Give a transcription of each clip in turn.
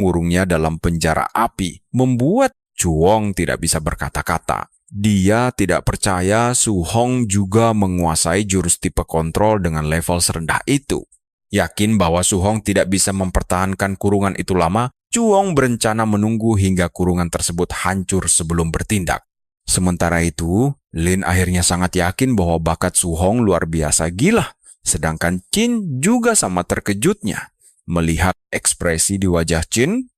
mengurungnya dalam penjara api, membuat Chuong tidak bisa berkata-kata. Dia tidak percaya Su Hong juga menguasai jurus tipe kontrol dengan level serendah itu. Yakin bahwa Su Hong tidak bisa mempertahankan kurungan itu lama, Chuong berencana menunggu hingga kurungan tersebut hancur sebelum bertindak. Sementara itu, Lin akhirnya sangat yakin bahwa bakat Su Hong luar biasa gila. Sedangkan Qin juga sama terkejutnya. Melihat ekspresi di wajah Qin,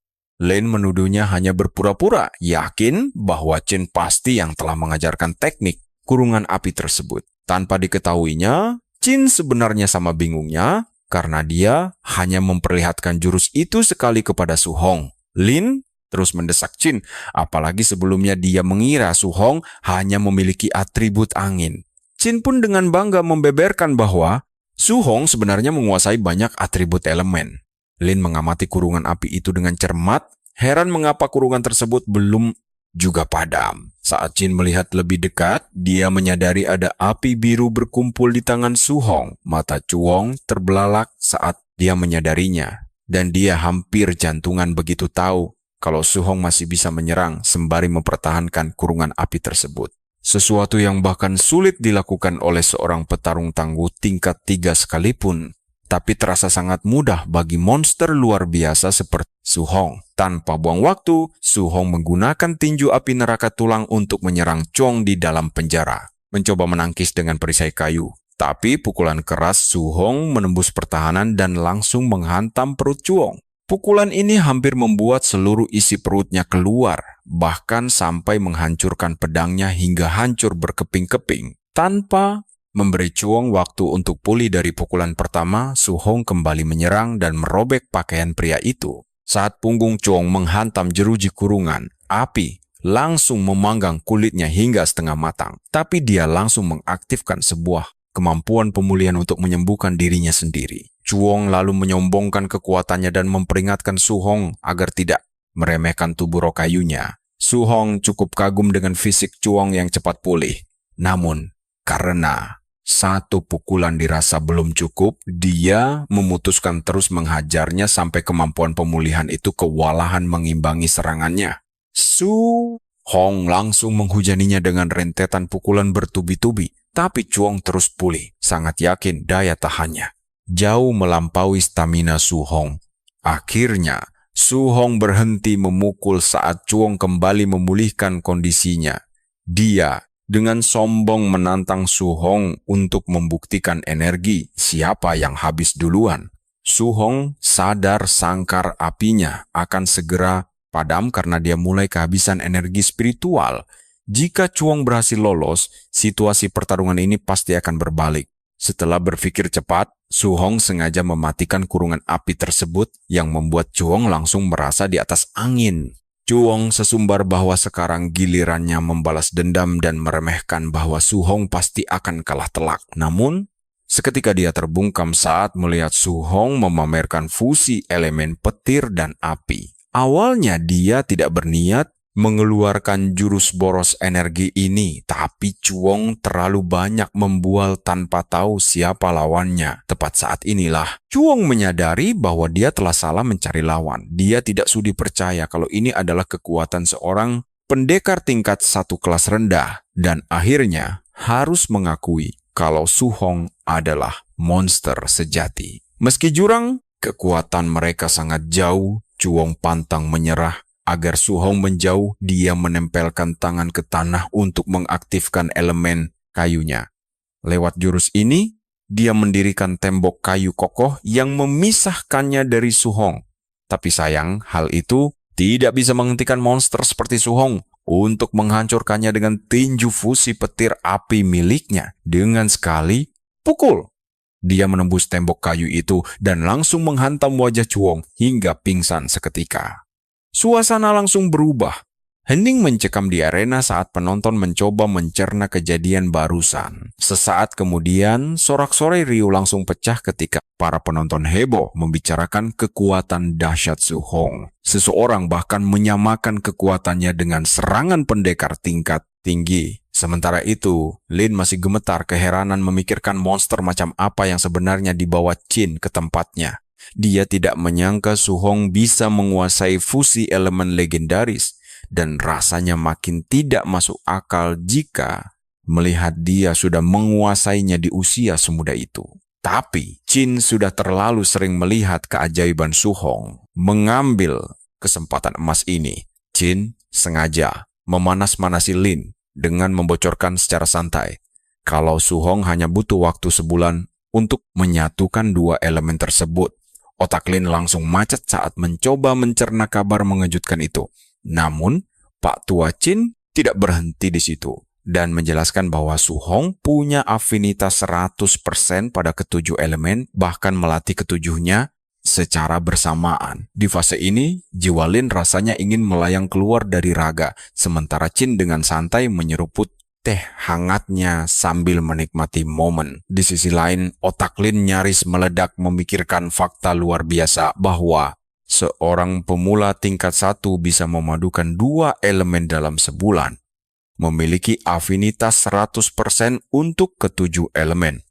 Lin menuduhnya hanya berpura-pura, yakin bahwa Qin pasti yang telah mengajarkan teknik kurungan api tersebut. Tanpa diketahuinya, Qin sebenarnya sama bingungnya karena dia hanya memperlihatkan jurus itu sekali kepada Su Hong. Lin terus mendesak Qin, apalagi sebelumnya dia mengira Su Hong hanya memiliki atribut angin. Qin pun dengan bangga membeberkan bahwa Su Hong sebenarnya menguasai banyak atribut elemen. Lin mengamati kurungan api itu dengan cermat, heran mengapa kurungan tersebut belum juga padam. Saat Qin melihat lebih dekat, dia menyadari ada api biru berkumpul di tangan Su Hong. Mata Chuong terbelalak saat dia menyadarinya, dan dia hampir jantungan begitu tahu kalau Su Hong masih bisa menyerang sembari mempertahankan kurungan api tersebut. Sesuatu yang bahkan sulit dilakukan oleh seorang petarung tangguh tingkat 3 sekalipun, tapi terasa sangat mudah bagi monster luar biasa seperti Su Hong. Tanpa buang waktu, Su Hong menggunakan tinju api neraka tulang untuk menyerang Chuong di dalam penjara. Mencoba menangkis dengan perisai kayu. Tapi pukulan keras Su Hong menembus pertahanan dan langsung menghantam perut Chuong. Pukulan ini hampir membuat seluruh isi perutnya keluar, bahkan sampai menghancurkan pedangnya hingga hancur berkeping-keping. Tanpa memberi Chuong waktu untuk pulih dari pukulan pertama, Su Hong kembali menyerang dan merobek pakaian pria itu. Saat punggung Chuong menghantam jeruji kurungan, api langsung memanggang kulitnya hingga setengah matang. Tapi dia langsung mengaktifkan sebuah kemampuan pemulihan untuk menyembuhkan dirinya sendiri. Chuong lalu menyombongkan kekuatannya dan memperingatkan Su Hong agar tidak meremehkan tubuh roh kayunya. Su Hong cukup kagum dengan fisik Chuong yang cepat pulih. Namun, karena satu pukulan dirasa belum cukup, dia memutuskan terus menghajarnya sampai kemampuan pemulihan itu kewalahan mengimbangi serangannya. Su Hong langsung menghujaninya dengan rentetan pukulan bertubi-tubi, tapi Chuong terus pulih, sangat yakin daya tahannya jauh melampaui stamina Su Hong. Akhirnya, Su Hong berhenti memukul saat Chuong kembali memulihkan kondisinya. Dia dengan sombong menantang Su Hong untuk membuktikan energi siapa yang habis duluan. Su Hong sadar sangkar apinya akan segera padam karena dia mulai kehabisan energi spiritual. Jika Chuong berhasil lolos, situasi pertarungan ini pasti akan berbalik. Setelah berpikir cepat, Su Hong sengaja mematikan kurungan api tersebut yang membuat Chuong langsung merasa di atas angin. Chuong sesumbar bahwa sekarang gilirannya membalas dendam dan meremehkan bahwa Su Hong pasti akan kalah telak. Namun, seketika dia terbungkam saat melihat Su Hong memamerkan fusi elemen petir dan api. Awalnya dia tidak berniat mengeluarkan jurus boros energi ini, tapi Chuong terlalu banyak membual tanpa tahu siapa lawannya. Tepat saat inilah, Chuong menyadari bahwa dia telah salah mencari lawan. Dia tidak sudi percaya kalau ini adalah kekuatan seorang pendekar tingkat 1 kelas rendah, dan akhirnya harus mengakui kalau Su Hong adalah monster sejati. Meski jurang, kekuatan mereka sangat jauh. Chuong pantang menyerah. Agar Su Hong menjauh, dia menempelkan tangan ke tanah untuk mengaktifkan elemen kayunya. Lewat jurus ini, dia mendirikan tembok kayu kokoh yang memisahkannya dari Su Hong. Tapi sayang, hal itu tidak bisa menghentikan monster seperti Su Hong untuk menghancurkannya dengan tinju fusi petir api miliknya. Dengan sekali pukul, dia menembus tembok kayu itu dan langsung menghantam wajah Chuong hingga pingsan seketika. Suasana langsung berubah. Hening mencekam di arena saat penonton mencoba mencerna kejadian barusan. Sesaat kemudian, sorak-sorai riuh langsung pecah ketika para penonton heboh membicarakan kekuatan dahsyat Su Hong. Seseorang bahkan menyamakan kekuatannya dengan serangan pendekar tingkat tinggi. Sementara itu, Lin masih gemetar keheranan memikirkan monster macam apa yang sebenarnya dibawa Qin ke tempatnya. Dia tidak menyangka Su Hong bisa menguasai fusi elemen legendaris, dan rasanya makin tidak masuk akal jika melihat dia sudah menguasainya di usia semuda itu. Tapi Qin sudah terlalu sering melihat keajaiban Su Hong. Mengambil kesempatan emas ini, Qin sengaja memanas-manasi Lin dengan membocorkan secara santai kalau Su Hong hanya butuh waktu sebulan untuk menyatukan dua elemen tersebut. Otak Lin langsung macet saat mencoba mencerna kabar mengejutkan itu. Namun, Pak Tua Qin tidak berhenti di situ dan menjelaskan bahwa Su Hong punya afinitas 100% pada ketujuh elemen, bahkan melatih ketujuhnya secara bersamaan. Di fase ini, jiwa Lin rasanya ingin melayang keluar dari raga, sementara Qin dengan santai menyeruput teh hangatnya sambil menikmati momen. Di sisi lain, otak Lin nyaris meledak memikirkan fakta luar biasa bahwa seorang pemula tingkat 1 bisa memadukan dua elemen dalam sebulan, memiliki afinitas 100% untuk ketujuh elemen,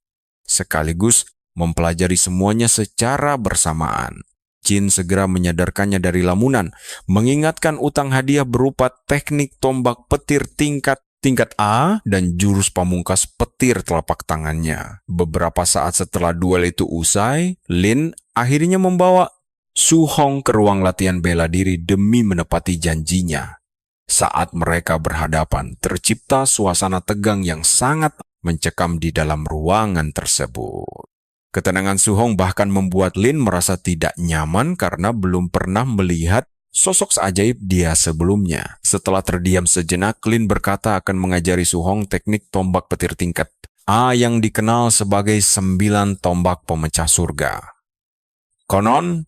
sekaligus mempelajari semuanya secara bersamaan. Qin segera menyadarkannya dari lamunan, mengingatkan utang hadiah berupa teknik tombak petir tingkat A dan jurus pamungkas petir telapak tangannya. Beberapa saat setelah duel itu usai, Lin akhirnya membawa Su Hong ke ruang latihan bela diri demi menepati janjinya. Saat mereka berhadapan, tercipta suasana tegang yang sangat mencekam di dalam ruangan tersebut. Ketenangan Su Hong bahkan membuat Lin merasa tidak nyaman karena belum pernah melihat sosok seajaib dia sebelumnya. Setelah terdiam sejenak, Lin berkata akan mengajari Su Hong teknik tombak petir tingkat A yang dikenal sebagai 9 tombak pemecah surga. Konon,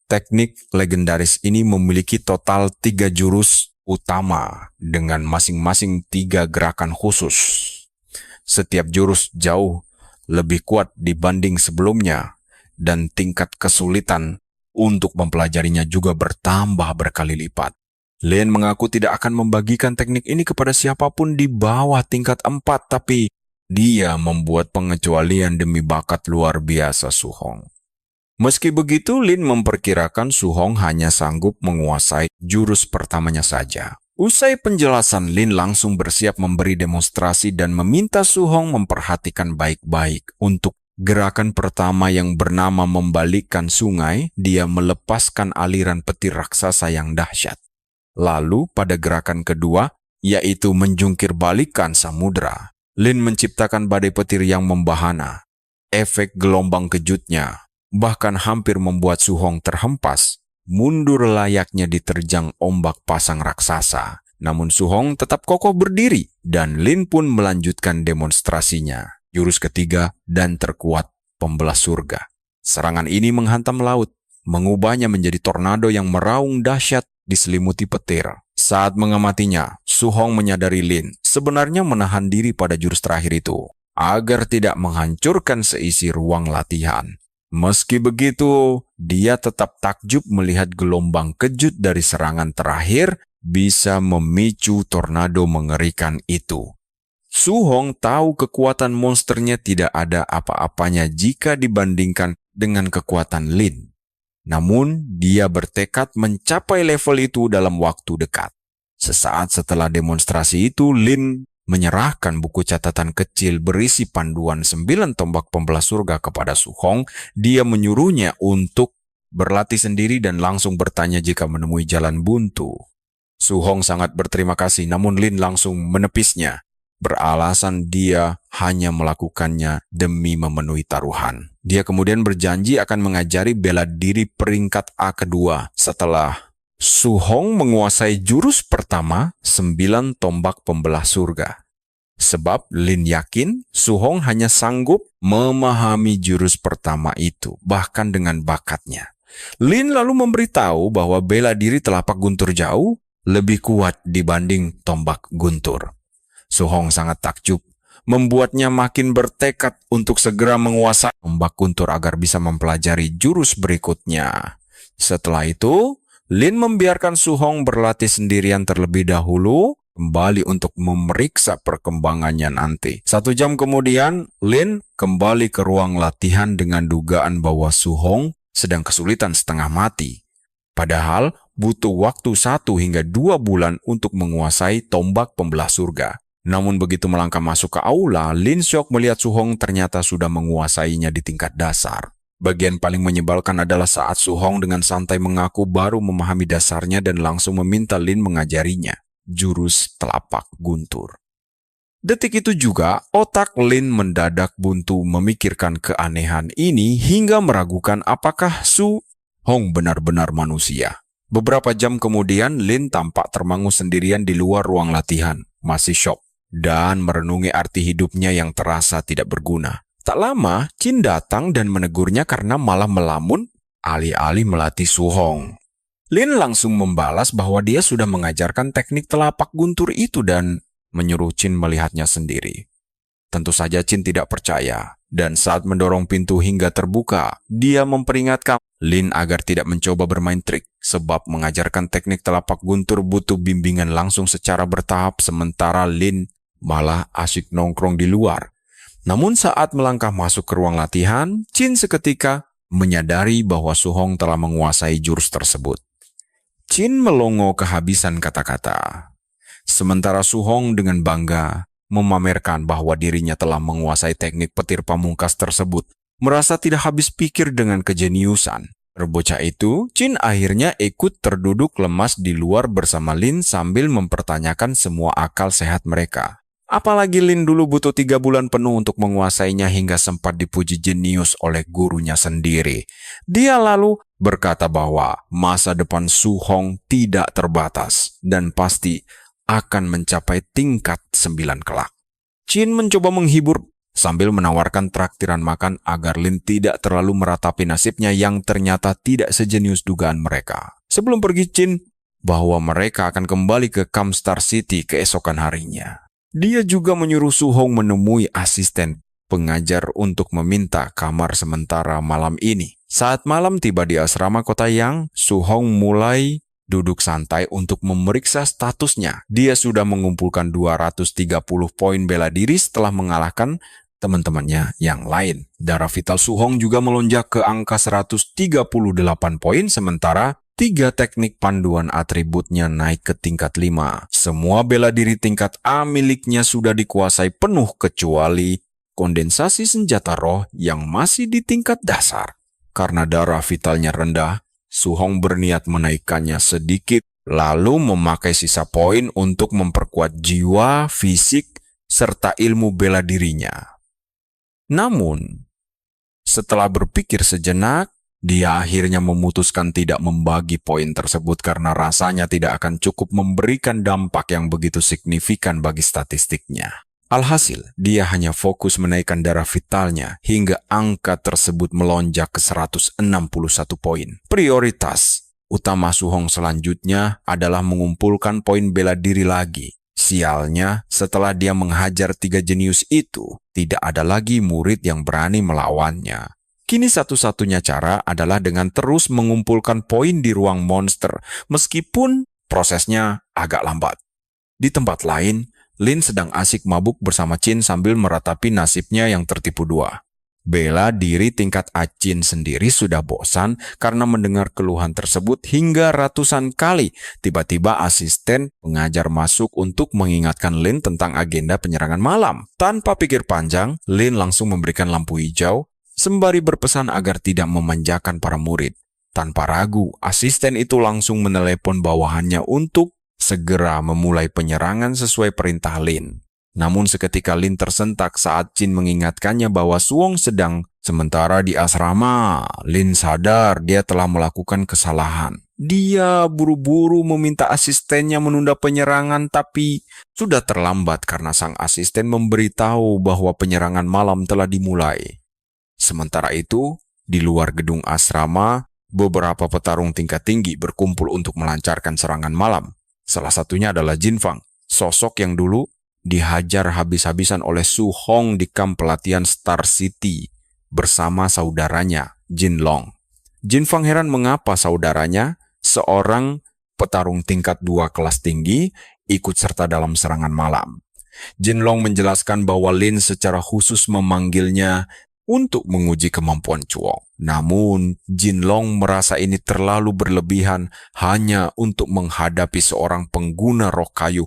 teknik legendaris ini memiliki total 3 jurus utama dengan masing-masing 3 gerakan khusus. Setiap jurus jauh lebih kuat dibanding sebelumnya, dan tingkat kesulitan untuk mempelajarinya juga bertambah berkali lipat. Lin mengaku tidak akan membagikan teknik ini kepada siapapun di bawah tingkat 4, tapi dia membuat pengecualian demi bakat luar biasa Su Hong. Meski begitu, Lin memperkirakan Su Hong hanya sanggup menguasai jurus pertamanya saja. Usai penjelasan, Lin langsung bersiap memberi demonstrasi dan meminta Su Hong memperhatikan baik-baik. Untuk gerakan pertama yang bernama membalikkan sungai, dia melepaskan aliran petir raksasa yang dahsyat. Lalu pada gerakan kedua, yaitu menjungkir balikan samudra, Lin menciptakan badai petir yang membahana. Efek gelombang kejutnya bahkan hampir membuat Su Hong terhempas, mundur layaknya diterjang ombak pasang raksasa. Namun Su Hong tetap kokoh berdiri, dan Lin pun melanjutkan demonstrasinya. Jurus ketiga dan terkuat, pembelah surga. Serangan ini menghantam laut, mengubahnya menjadi tornado yang meraung dahsyat diselimuti petir. Saat mengamatinya, Su Hong menyadari Lin sebenarnya menahan diri pada jurus terakhir itu, agar tidak menghancurkan seisi ruang latihan. Meski begitu, dia tetap takjub melihat gelombang kejut dari serangan terakhir bisa memicu tornado mengerikan itu. Su Hong tahu kekuatan monsternya tidak ada apa-apanya jika dibandingkan dengan kekuatan Lin. Namun, dia bertekad mencapai level itu dalam waktu dekat. Sesaat setelah demonstrasi itu, Lin menyerahkan buku catatan kecil berisi panduan 9 tombak pembelah surga kepada Su Hong. Dia menyuruhnya untuk berlatih sendiri dan langsung bertanya jika menemui jalan buntu. Su Hong sangat berterima kasih, namun Lin langsung menepisnya, beralasan dia hanya melakukannya demi memenuhi taruhan. Dia kemudian berjanji akan mengajari bela diri peringkat A kedua setelah Su Hong menguasai jurus pertama, 9 tombak pembelah surga. Sebab Lin yakin Su Hong hanya sanggup memahami jurus pertama itu, bahkan dengan bakatnya. Lin lalu memberitahu bahwa bela diri telapak guntur jauh lebih kuat dibanding tombak guntur. Su Hong sangat takjub, membuatnya makin bertekad untuk segera menguasai tombak guntur agar bisa mempelajari jurus berikutnya. Setelah itu, Lin membiarkan Su Hong berlatih sendirian terlebih dahulu, kembali untuk memeriksa perkembangannya nanti. 1 jam kemudian, Lin kembali ke ruang latihan dengan dugaan bahwa Su Hong sedang kesulitan setengah mati. Padahal butuh waktu 1 hingga 2 bulan untuk menguasai tombak pembelah surga. Namun begitu melangkah masuk ke aula, Lin syok melihat Su Hong ternyata sudah menguasainya di tingkat dasar. Bagian paling menyebalkan adalah saat Su Hong dengan santai mengaku baru memahami dasarnya dan langsung meminta Lin mengajarinya jurus telapak guntur. Detik itu juga, otak Lin mendadak buntu memikirkan keanehan ini hingga meragukan apakah Su Hong benar-benar manusia. Beberapa jam kemudian, Lin tampak termangu sendirian di luar ruang latihan, masih syok, dan merenungi arti hidupnya yang terasa tidak berguna. Tak lama, Chin datang dan menegurnya karena malah melamun alih-alih melatih Su Hong. Lin langsung membalas bahwa dia sudah mengajarkan teknik telapak guntur itu dan menyuruh Chin melihatnya sendiri. Tentu saja Chin tidak percaya, dan saat mendorong pintu hingga terbuka, dia memperingatkan Lin agar tidak mencoba bermain trik, sebab mengajarkan teknik telapak guntur butuh bimbingan langsung secara bertahap, sementara Lin malah asyik nongkrong di luar. Namun saat melangkah masuk ke ruang latihan, Chin seketika menyadari bahwa Su Hong telah menguasai jurus tersebut. Chin melongo kehabisan kata-kata. Sementara Su Hong dengan bangga memamerkan bahwa dirinya telah menguasai teknik petir pamungkas tersebut, merasa tidak habis pikir dengan kejeniusan. Berbocah itu, Chin akhirnya ikut terduduk lemas di luar bersama Lin sambil mempertanyakan semua akal sehat mereka. Apalagi Lin dulu butuh 3 bulan penuh untuk menguasainya hingga sempat dipuji jenius oleh gurunya sendiri. Dia lalu berkata bahwa masa depan Su Hong tidak terbatas dan pasti akan mencapai tingkat 9 kelak. Chin mencoba menghibur sambil menawarkan traktiran makan agar Lin tidak terlalu meratapi nasibnya yang ternyata tidak sejenius dugaan mereka. Sebelum pergi Chin bahwa mereka akan kembali ke Camp Star City keesokan harinya. Dia juga menyuruh Su Hong menemui asisten pengajar untuk meminta kamar sementara malam ini. Saat malam tiba di asrama Kota Yang, Su Hong mulai duduk santai untuk memeriksa statusnya. Dia sudah mengumpulkan 230 poin bela diri setelah mengalahkan teman-temannya yang lain. Darah vital Su Hong juga melonjak ke angka 138 poin, sementara 3 teknik panduan atributnya naik ke tingkat 5. Semua bela diri tingkat A miliknya sudah dikuasai penuh kecuali kondensasi senjata roh yang masih di tingkat dasar. Karena darah vitalnya rendah, Su Hong berniat menaikkannya sedikit, lalu memakai sisa poin untuk memperkuat jiwa, fisik, serta ilmu bela dirinya. Namun, setelah berpikir sejenak, dia akhirnya memutuskan tidak membagi poin tersebut karena rasanya tidak akan cukup memberikan dampak yang begitu signifikan bagi statistiknya. Alhasil, dia hanya fokus menaikkan darah vitalnya hingga angka tersebut melonjak ke 161 poin. Prioritas utama Su Hong selanjutnya adalah mengumpulkan poin bela diri lagi. Sialnya, setelah dia menghajar 3 jenius itu, tidak ada lagi murid yang berani melawannya. Kini satu-satunya cara adalah dengan terus mengumpulkan poin di ruang monster, meskipun prosesnya agak lambat. Di tempat lain, Lin sedang asik mabuk bersama Chin sambil meratapi nasibnya yang tertipu 2. Bela diri tingkat A Chin sendiri sudah bosan karena mendengar keluhan tersebut hingga ratusan kali. Tiba-tiba asisten pengajar masuk untuk mengingatkan Lin tentang agenda penyerangan malam. Tanpa pikir panjang, Lin langsung memberikan lampu hijau, sembari berpesan agar tidak memanjakan para murid. Tanpa ragu, asisten itu langsung menelepon bawahannya untuk segera memulai penyerangan sesuai perintah Lin. Namun seketika Lin tersentak saat Chin mengingatkannya bahwa Su Hong sedang sementara di asrama. Lin sadar dia telah melakukan kesalahan. Dia buru-buru meminta asistennya menunda penyerangan, tapi sudah terlambat karena sang asisten memberitahu bahwa penyerangan malam telah dimulai. Sementara itu, di luar gedung asrama, beberapa petarung tingkat tinggi berkumpul untuk melancarkan serangan malam. Salah satunya adalah Jin Fang, sosok yang dulu dihajar habis-habisan oleh Su Hong di kamp pelatihan Star City bersama saudaranya, Jin Long. Jin Fang heran mengapa saudaranya, seorang petarung tingkat 2 kelas tinggi, ikut serta dalam serangan malam. Jin Long menjelaskan bahwa Lin secara khusus memanggilnya untuk menguji kemampuan Chuang. Namun, Jinlong merasa ini terlalu berlebihan hanya untuk menghadapi seorang pengguna roh kayu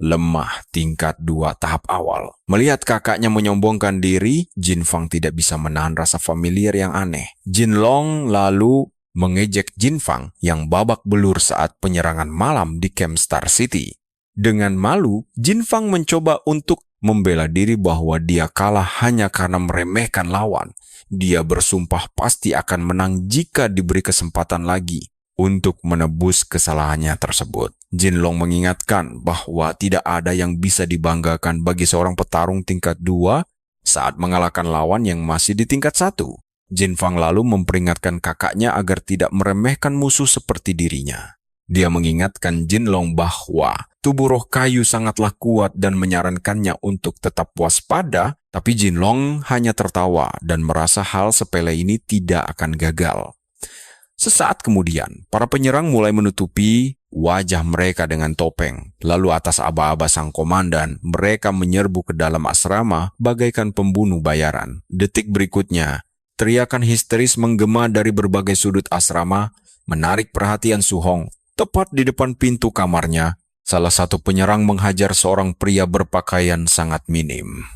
lemah tingkat 2 tahap awal. Melihat kakaknya menyombongkan diri, Jin Fang tidak bisa menahan rasa familiar yang aneh. Jinlong lalu mengejek Jin Fang yang babak belur saat penyerangan malam di Camp Star City. Dengan malu, Jin Fang mencoba untuk membela diri bahwa dia kalah hanya karena meremehkan lawan. Dia bersumpah pasti akan menang jika diberi kesempatan lagi untuk menebus kesalahannya tersebut. Jinlong mengingatkan bahwa tidak ada yang bisa dibanggakan bagi seorang petarung tingkat 2 saat mengalahkan lawan yang masih di tingkat 1. Jin Fang lalu memperingatkan kakaknya agar tidak meremehkan musuh seperti dirinya. Dia mengingatkan Jinlong bahwa tubuh roh kayu sangatlah kuat dan menyarankannya untuk tetap waspada, tapi Jinlong hanya tertawa dan merasa hal sepele ini tidak akan gagal. Sesaat kemudian, para penyerang mulai menutupi wajah mereka dengan topeng. Lalu atas aba-aba sang komandan, mereka menyerbu ke dalam asrama bagaikan pembunuh bayaran. Detik berikutnya, teriakan histeris menggema dari berbagai sudut asrama, menarik perhatian Su Hong. Tepat di depan pintu kamarnya, salah satu penyerang menghajar seorang pria berpakaian sangat minim.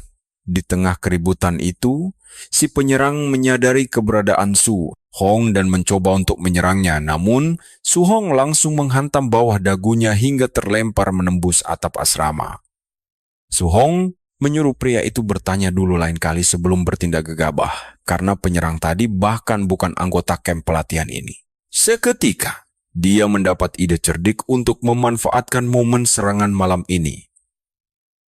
Di tengah keributan itu, si penyerang menyadari keberadaan Su Hong dan mencoba untuk menyerangnya, namun Su Hong langsung menghantam bawah dagunya hingga terlempar menembus atap asrama. Su Hong menyuruh pria itu bertanya dulu lain kali sebelum bertindak gegabah, karena penyerang tadi bahkan bukan anggota kamp pelatihan ini. Seketika, dia mendapat ide cerdik untuk memanfaatkan momen serangan malam ini.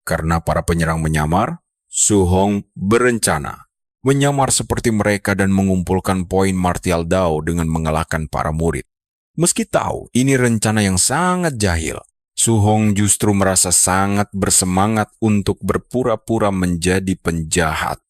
Karena para penyerang menyamar, Su Hong berencana menyamar seperti mereka dan mengumpulkan poin martial Dao dengan mengalahkan para murid. Meski tahu ini rencana yang sangat jahil, Su Hong justru merasa sangat bersemangat untuk berpura-pura menjadi penjahat.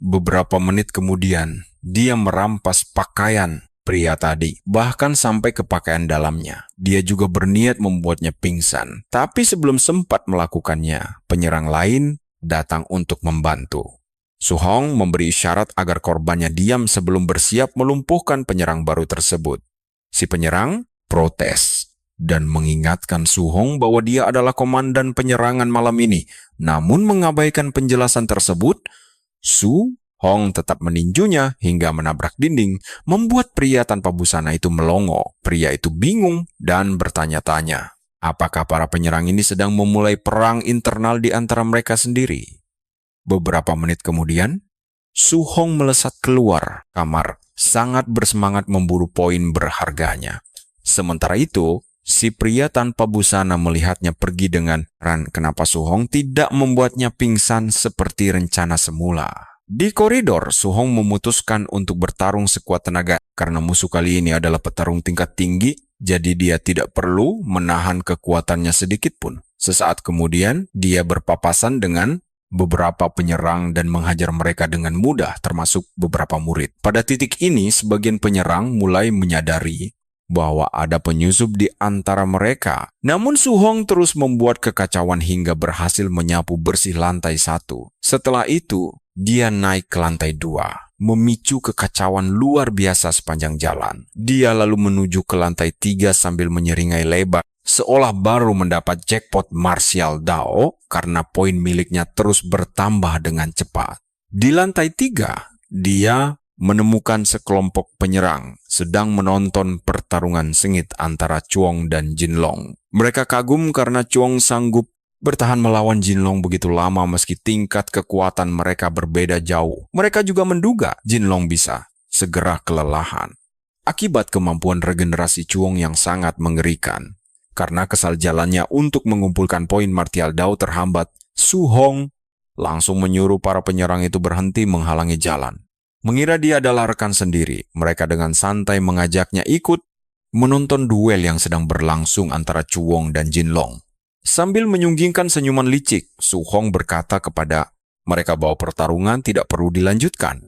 Beberapa menit kemudian, dia merampas pakaian pria tadi, bahkan sampai ke pakaian dalamnya. Dia juga berniat membuatnya pingsan, tapi sebelum sempat melakukannya, penyerang lain datang untuk membantu. Su Hong memberi isyarat agar korbannya diam sebelum bersiap melumpuhkan penyerang baru tersebut. Si penyerang protes dan mengingatkan Su Hong bahwa dia adalah komandan penyerangan malam ini. Namun mengabaikan penjelasan tersebut, Su Hong tetap meninjunya hingga menabrak dinding, membuat pria tanpa busana itu melongo. Pria itu bingung dan bertanya-tanya, apakah para penyerang ini sedang memulai perang internal di antara mereka sendiri? Beberapa menit kemudian, Su Hong melesat keluar kamar, sangat bersemangat memburu poin berharganya. Sementara itu, si pria tanpa busana melihatnya pergi dengan heran kenapa Su Hong tidak membuatnya pingsan seperti rencana semula. Di koridor, Su Hong memutuskan untuk bertarung sekuat tenaga. Karena musuh kali ini adalah petarung tingkat tinggi, jadi dia tidak perlu menahan kekuatannya sedikit pun. Sesaat kemudian, dia berpapasan dengan beberapa penyerang dan menghajar mereka dengan mudah, termasuk beberapa murid. Pada titik ini, sebagian penyerang mulai menyadari bahwa ada penyusup di antara mereka. Namun Su Hong terus membuat kekacauan hingga berhasil menyapu bersih lantai 1. Setelah itu, dia naik ke lantai 2, memicu kekacauan luar biasa sepanjang jalan. Dia lalu menuju ke lantai 3 sambil menyeringai lebar, seolah baru mendapat jackpot martial Dao karena poin miliknya terus bertambah dengan cepat. Di lantai 3, dia menemukan sekelompok penyerang sedang menonton pertarungan sengit antara Chuang dan Jinlong. Mereka kagum karena Chuang sanggup bertahan melawan Jinlong begitu lama meski tingkat kekuatan mereka berbeda jauh. Mereka juga menduga Jinlong bisa segera kelelahan akibat kemampuan regenerasi Chuang yang sangat mengerikan. Karena kesal jalannya untuk mengumpulkan poin martial Dao terhambat, Su Hong langsung menyuruh para penyerang itu berhenti menghalangi jalan. Mengira dia adalah rekan sendiri, mereka dengan santai mengajaknya ikut menonton duel yang sedang berlangsung antara Chuang dan Jinlong. Sambil menyunggingkan senyuman licik, Su Hong berkata kepada mereka bahwa pertarungan tidak perlu dilanjutkan.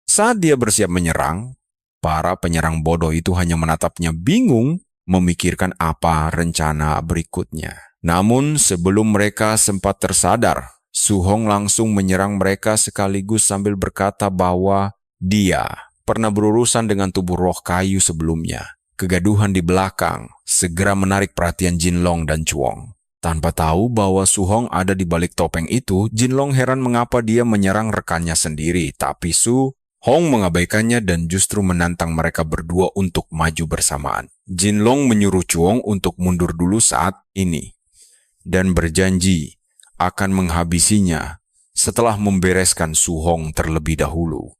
Saat dia bersiap menyerang, para penyerang bodoh itu hanya menatapnya bingung, memikirkan apa rencana berikutnya. Namun sebelum mereka sempat tersadar, Su Hong langsung menyerang mereka sekaligus sambil berkata bahwa dia pernah berurusan dengan tubuh roh kayu sebelumnya. Kegaduhan di belakang segera menarik perhatian Jin Long dan Chuong. Tanpa tahu bahwa Su Hong ada di balik topeng itu, Jin Long heran mengapa dia menyerang rekannya sendiri, tapi Su Hong mengabaikannya dan justru menantang mereka berdua untuk maju bersamaan. Jin Long menyuruh Chuong untuk mundur dulu saat ini dan berjanji akan menghabisinya setelah membereskan Su Hong terlebih dahulu.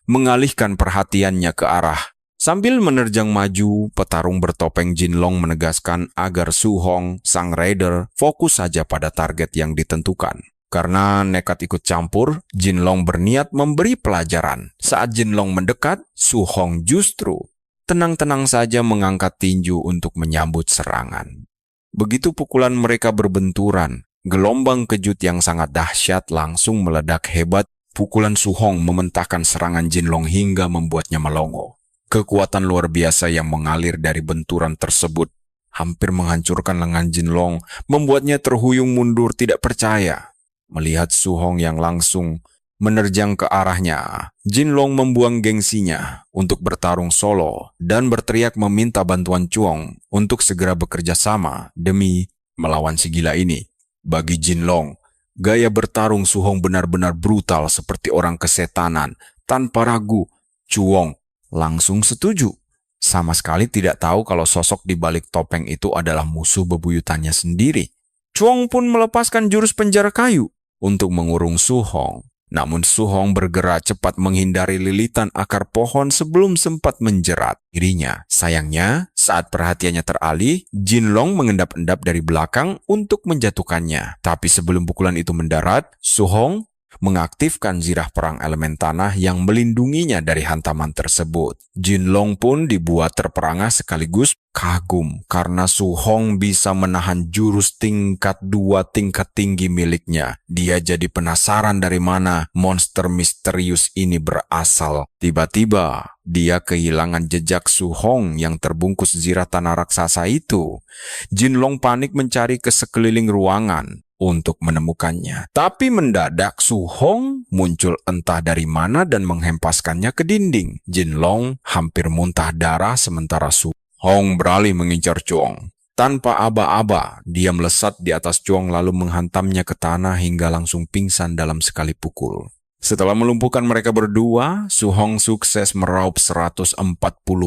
Mengalihkan perhatiannya ke arah sambil menerjang maju, petarung bertopeng Jin Long menegaskan agar Su Hong, sang raider, fokus saja pada target yang ditentukan. Karena nekat ikut campur, Jin Long berniat memberi pelajaran. Saat Jin Long mendekat, Su Hong justru tenang-tenang saja mengangkat tinju untuk menyambut serangan. Begitu pukulan mereka berbenturan, gelombang kejut yang sangat dahsyat langsung meledak hebat. Pukulan Su Hong mementahkan serangan Jin Long hingga membuatnya melongo. Kekuatan luar biasa yang mengalir dari benturan tersebut hampir menghancurkan lengan Jin Long, membuatnya terhuyung mundur tidak percaya. Melihat Su Hong yang langsung menerjang ke arahnya, Jin Long membuang gengsinya untuk bertarung solo dan berteriak meminta bantuan Chuong untuk segera bekerja sama demi melawan si gila ini. Bagi Jin Long, gaya bertarung Su Hong benar-benar brutal seperti orang kesetanan. Tanpa ragu, Chuong langsung setuju. Sama sekali tidak tahu kalau sosok di balik topeng itu adalah musuh bebuyutannya sendiri. Chuong pun melepaskan jurus penjara kayu untuk mengurung Su Hong. Namun Su Hong bergerak cepat menghindari lilitan akar pohon sebelum sempat menjerat dirinya. Sayangnya, saat perhatiannya teralih, Jin Long mengendap-endap dari belakang untuk menjatuhkannya. Tapi sebelum pukulan itu mendarat, Su Hong mengaktifkan zirah perang elemen tanah yang melindunginya dari hantaman tersebut. Jin Long pun dibuat terperangah sekaligus kagum karena Su Hong bisa menahan jurus tingkat 2 tingkat tinggi miliknya. Dia jadi penasaran dari mana monster misterius ini berasal. Tiba-tiba, dia kehilangan jejak Su Hong yang terbungkus zirah tanah raksasa itu. Jin Long panik mencari ke sekeliling ruangan untuk menemukannya. Tapi mendadak Su Hong muncul entah dari mana dan menghempaskannya ke dinding. Jin Long hampir muntah darah sementara Su Hong beralih mengincar Chuong. Tanpa aba-aba, dia melesat di atas Chuong lalu menghantamnya ke tanah hingga langsung pingsan dalam sekali pukul. Setelah melumpuhkan mereka berdua, Su Hong sukses meraup 140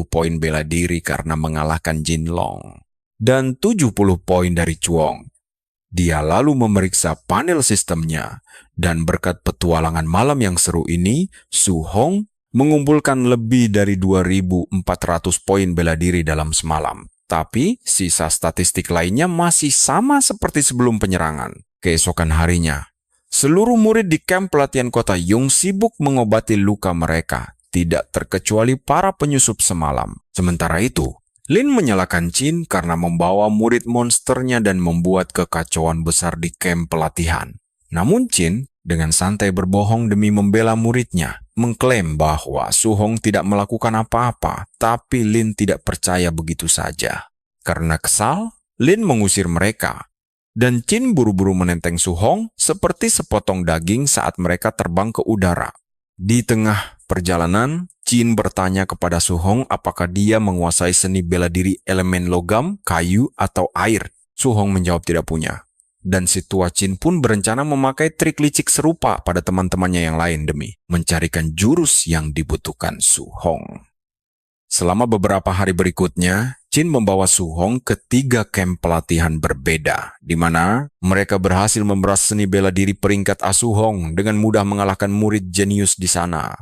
poin bela diri karena mengalahkan Jin Long dan 70 poin dari Chuong. Dia lalu memeriksa panel sistemnya, dan berkat petualangan malam yang seru ini, Su Hong mengumpulkan lebih dari 2.400 poin bela diri dalam semalam. Tapi, sisa statistik lainnya masih sama seperti sebelum penyerangan. Keesokan harinya, seluruh murid di kamp pelatihan kota Yung sibuk mengobati luka mereka, tidak terkecuali para penyusup semalam. Sementara itu, Lin menyalahkan Chin karena membawa murid monsternya dan membuat kekacauan besar di kamp pelatihan. Namun Chin dengan santai berbohong demi membela muridnya, mengklaim bahwa Su Hong tidak melakukan apa-apa, tapi Lin tidak percaya begitu saja. Karena kesal, Lin mengusir mereka, dan Chin buru-buru menenteng Su Hong seperti sepotong daging saat mereka terbang ke udara. Di tengah perjalanan, Chin bertanya kepada Su Hong apakah dia menguasai seni bela diri elemen logam, kayu, atau air. Su Hong menjawab tidak punya. Dan si tua Chin pun berencana memakai trik licik serupa pada teman-temannya yang lain demi mencarikan jurus yang dibutuhkan Su Hong. Selama beberapa hari berikutnya, Chin membawa Su Hong ke 3 kamp pelatihan berbeda, di mana mereka berhasil memeras seni bela diri peringkat A Su Hong dengan mudah mengalahkan murid jenius di sana,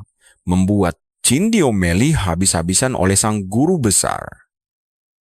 membuat Chin diomeli habis-habisan oleh sang guru besar.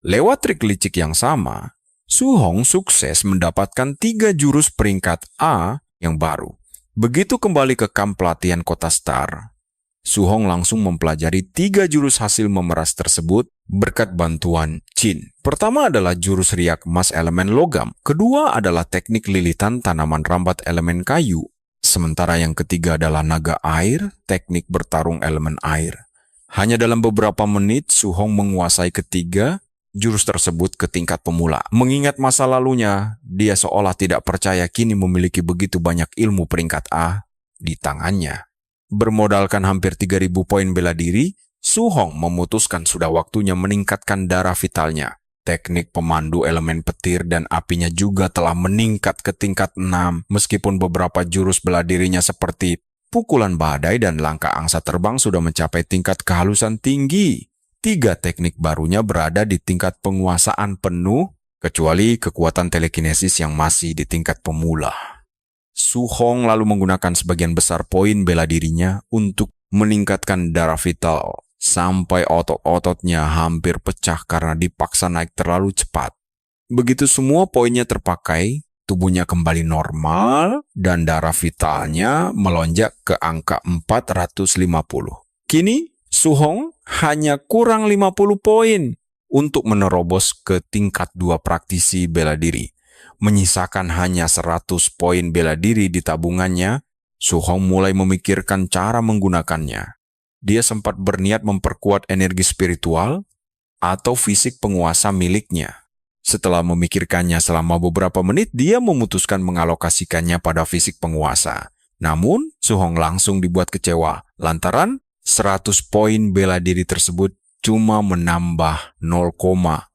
Lewat trik licik yang sama, Su Hong sukses mendapatkan 3 jurus peringkat A yang baru. Begitu kembali ke kamp pelatihan kota Star, Su Hong langsung mempelajari 3 jurus hasil memeras tersebut berkat bantuan Chin. Pertama adalah jurus riak emas elemen logam. Kedua adalah teknik lilitan tanaman rambat elemen kayu. Sementara yang ketiga adalah naga air, teknik bertarung elemen air. Hanya dalam beberapa menit, Su Hong menguasai ketiga jurus tersebut ke tingkat pemula. Mengingat masa lalunya, dia seolah tidak percaya kini memiliki begitu banyak ilmu peringkat A di tangannya. Bermodalkan hampir 3.000 poin bela diri, Su Hong memutuskan sudah waktunya meningkatkan darah vitalnya. Teknik pemandu elemen petir dan apinya juga telah meningkat ke tingkat 6, meskipun beberapa jurus bela dirinya seperti pukulan badai dan langkah angsa terbang sudah mencapai tingkat kehalusan tinggi. 3 teknik barunya berada di tingkat penguasaan penuh, kecuali kekuatan telekinesis yang masih di tingkat pemula. Su Hong lalu menggunakan sebagian besar poin bela dirinya untuk meningkatkan darah vital, sampai otot-ototnya hampir pecah karena dipaksa naik terlalu cepat. Begitu semua poinnya terpakai, tubuhnya kembali normal dan darah vitalnya melonjak ke angka 450. Kini, Su Hong hanya kurang 50 poin untuk menerobos ke tingkat 2 praktisi bela diri. Menyisakan hanya 100 poin bela diri di tabungannya, Su Hong mulai memikirkan cara menggunakannya. Dia sempat berniat memperkuat energi spiritual atau fisik penguasa miliknya. Setelah memikirkannya selama beberapa menit, dia memutuskan mengalokasikannya pada fisik penguasa. Namun, Su Hong langsung dibuat kecewa, lantaran 100 poin bela diri tersebut cuma menambah 0,1%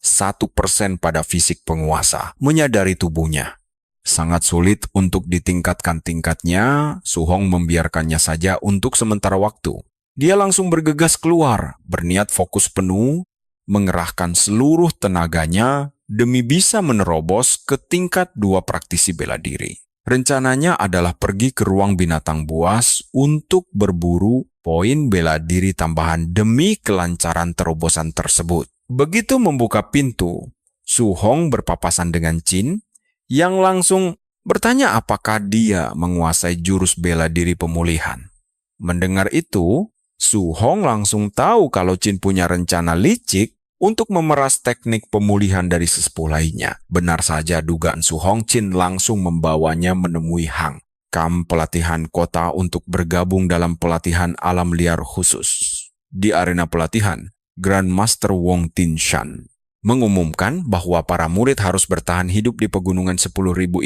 pada fisik penguasa. Menyadari tubuhnya sangat sulit untuk ditingkatkan tingkatnya, Su Hong membiarkannya saja untuk sementara waktu. Dia langsung bergegas keluar, berniat fokus penuh, mengerahkan seluruh tenaganya demi bisa menerobos ke tingkat 2 praktisi bela diri. Rencananya adalah pergi ke ruang binatang buas untuk berburu poin bela diri tambahan demi kelancaran terobosan tersebut. Begitu membuka pintu, Su Hong berpapasan dengan Qin yang langsung bertanya apakah dia menguasai jurus bela diri pemulihan. Mendengar itu, Su Hong langsung tahu kalau Qin punya rencana licik untuk memeras teknik pemulihan dari sesepuh lainnya. Benar saja dugaan Su Hong, Qin langsung membawanya menemui Hang, kamp pelatihan kota untuk bergabung dalam pelatihan alam liar khusus. Di arena pelatihan, Grandmaster Wong Tinshan mengumumkan bahwa para murid harus bertahan hidup di pegunungan 10.000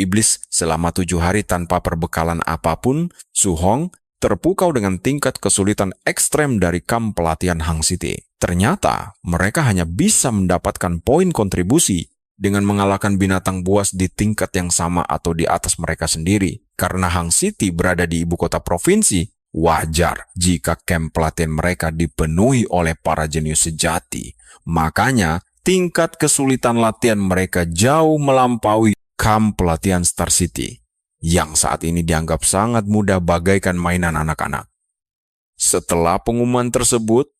iblis selama 7 hari tanpa perbekalan apapun. Su Hong terpukau dengan tingkat kesulitan ekstrem dari kamp pelatihan Hang City. Ternyata mereka hanya bisa mendapatkan poin kontribusi dengan mengalahkan binatang buas di tingkat yang sama atau di atas mereka sendiri. Karena Hang City berada di ibu kota provinsi, wajar jika kamp pelatihan mereka dipenuhi oleh para jenius sejati. Makanya tingkat kesulitan latihan mereka jauh melampaui kamp pelatihan Star City, yang saat ini dianggap sangat mudah bagaikan mainan anak-anak. Setelah pengumuman tersebut,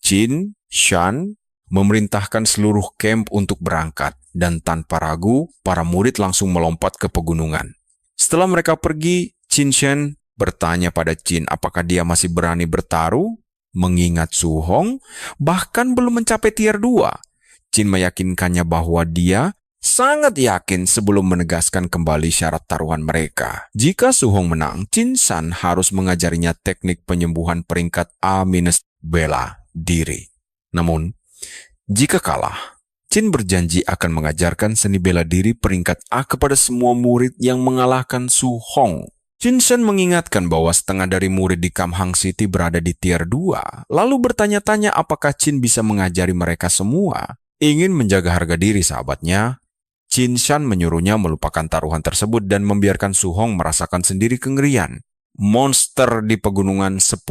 Qin Shan memerintahkan seluruh kamp untuk berangkat, dan tanpa ragu, para murid langsung melompat ke pegunungan. Setelah mereka pergi, Qin Shan bertanya pada Qin apakah dia masih berani bertaruh, mengingat Su Hong bahkan belum mencapai tier 2. Qin meyakinkannya bahwa dia sangat yakin sebelum menegaskan kembali syarat taruhan mereka. Jika Su Hong menang, Qin Shan harus mengajarinya teknik penyembuhan peringkat A- bela diri. Namun, jika kalah, Qin berjanji akan mengajarkan seni bela diri peringkat A kepada semua murid yang mengalahkan Su Hong. Qin Shan mengingatkan bahwa setengah dari murid di kamp Hang City berada di tier 2, lalu bertanya-tanya apakah Qin bisa mengajari mereka semua. Ingin menjaga harga diri sahabatnya, Qin Shan menyuruhnya melupakan taruhan tersebut dan membiarkan Su Hong merasakan sendiri kengerian. Monster di pegunungan 10.000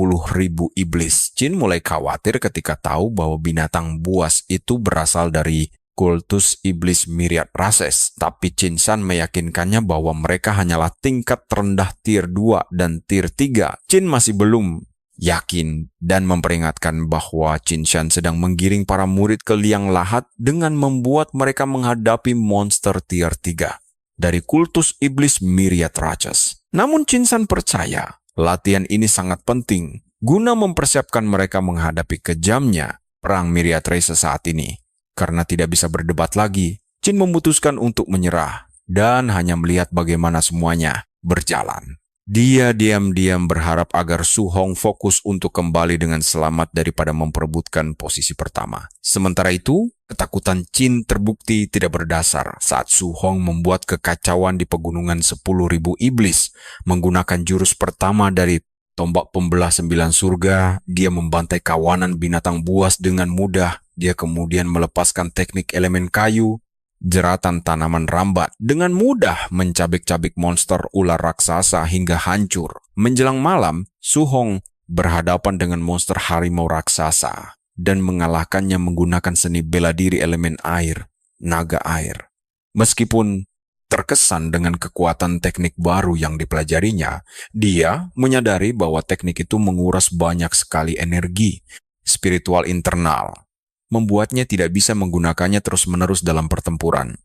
iblis. Qin mulai khawatir ketika tahu bahwa binatang buas itu berasal dari kultus iblis Myriad Races. Tapi Qin Shan meyakinkannya bahwa mereka hanyalah tingkat terendah tier 2 dan tier 3. Qin masih belum yakin dan memperingatkan bahwa Qin Shan sedang menggiring para murid ke liang lahat dengan membuat mereka menghadapi monster tier 3 dari kultus iblis Myriad Races. Namun Qin Shan percaya latihan ini sangat penting guna mempersiapkan mereka menghadapi kejamnya perang Myriad Races saat ini. Karena tidak bisa berdebat lagi, Qin memutuskan untuk menyerah dan hanya melihat bagaimana semuanya berjalan. Dia diam-diam berharap agar Su Hong fokus untuk kembali dengan selamat daripada memperebutkan posisi pertama. Sementara itu, Ketakutan Qin terbukti tidak berdasar saat Su Hong membuat kekacauan di pegunungan 10.000 iblis. Menggunakan jurus pertama dari tombak pembelah 9 surga, dia membantai kawanan binatang buas dengan mudah. Dia kemudian melepaskan teknik elemen kayu, jeratan tanaman rambat, dengan mudah mencabik-cabik monster ular raksasa hingga hancur. Menjelang malam, Su Hong berhadapan dengan monster harimau raksasa dan mengalahkannya menggunakan seni bela diri elemen air, naga air. Meskipun terkesan dengan kekuatan teknik baru yang dipelajarinya, dia menyadari bahwa teknik itu menguras banyak sekali energi spiritual internal, membuatnya tidak bisa menggunakannya terus-menerus dalam pertempuran.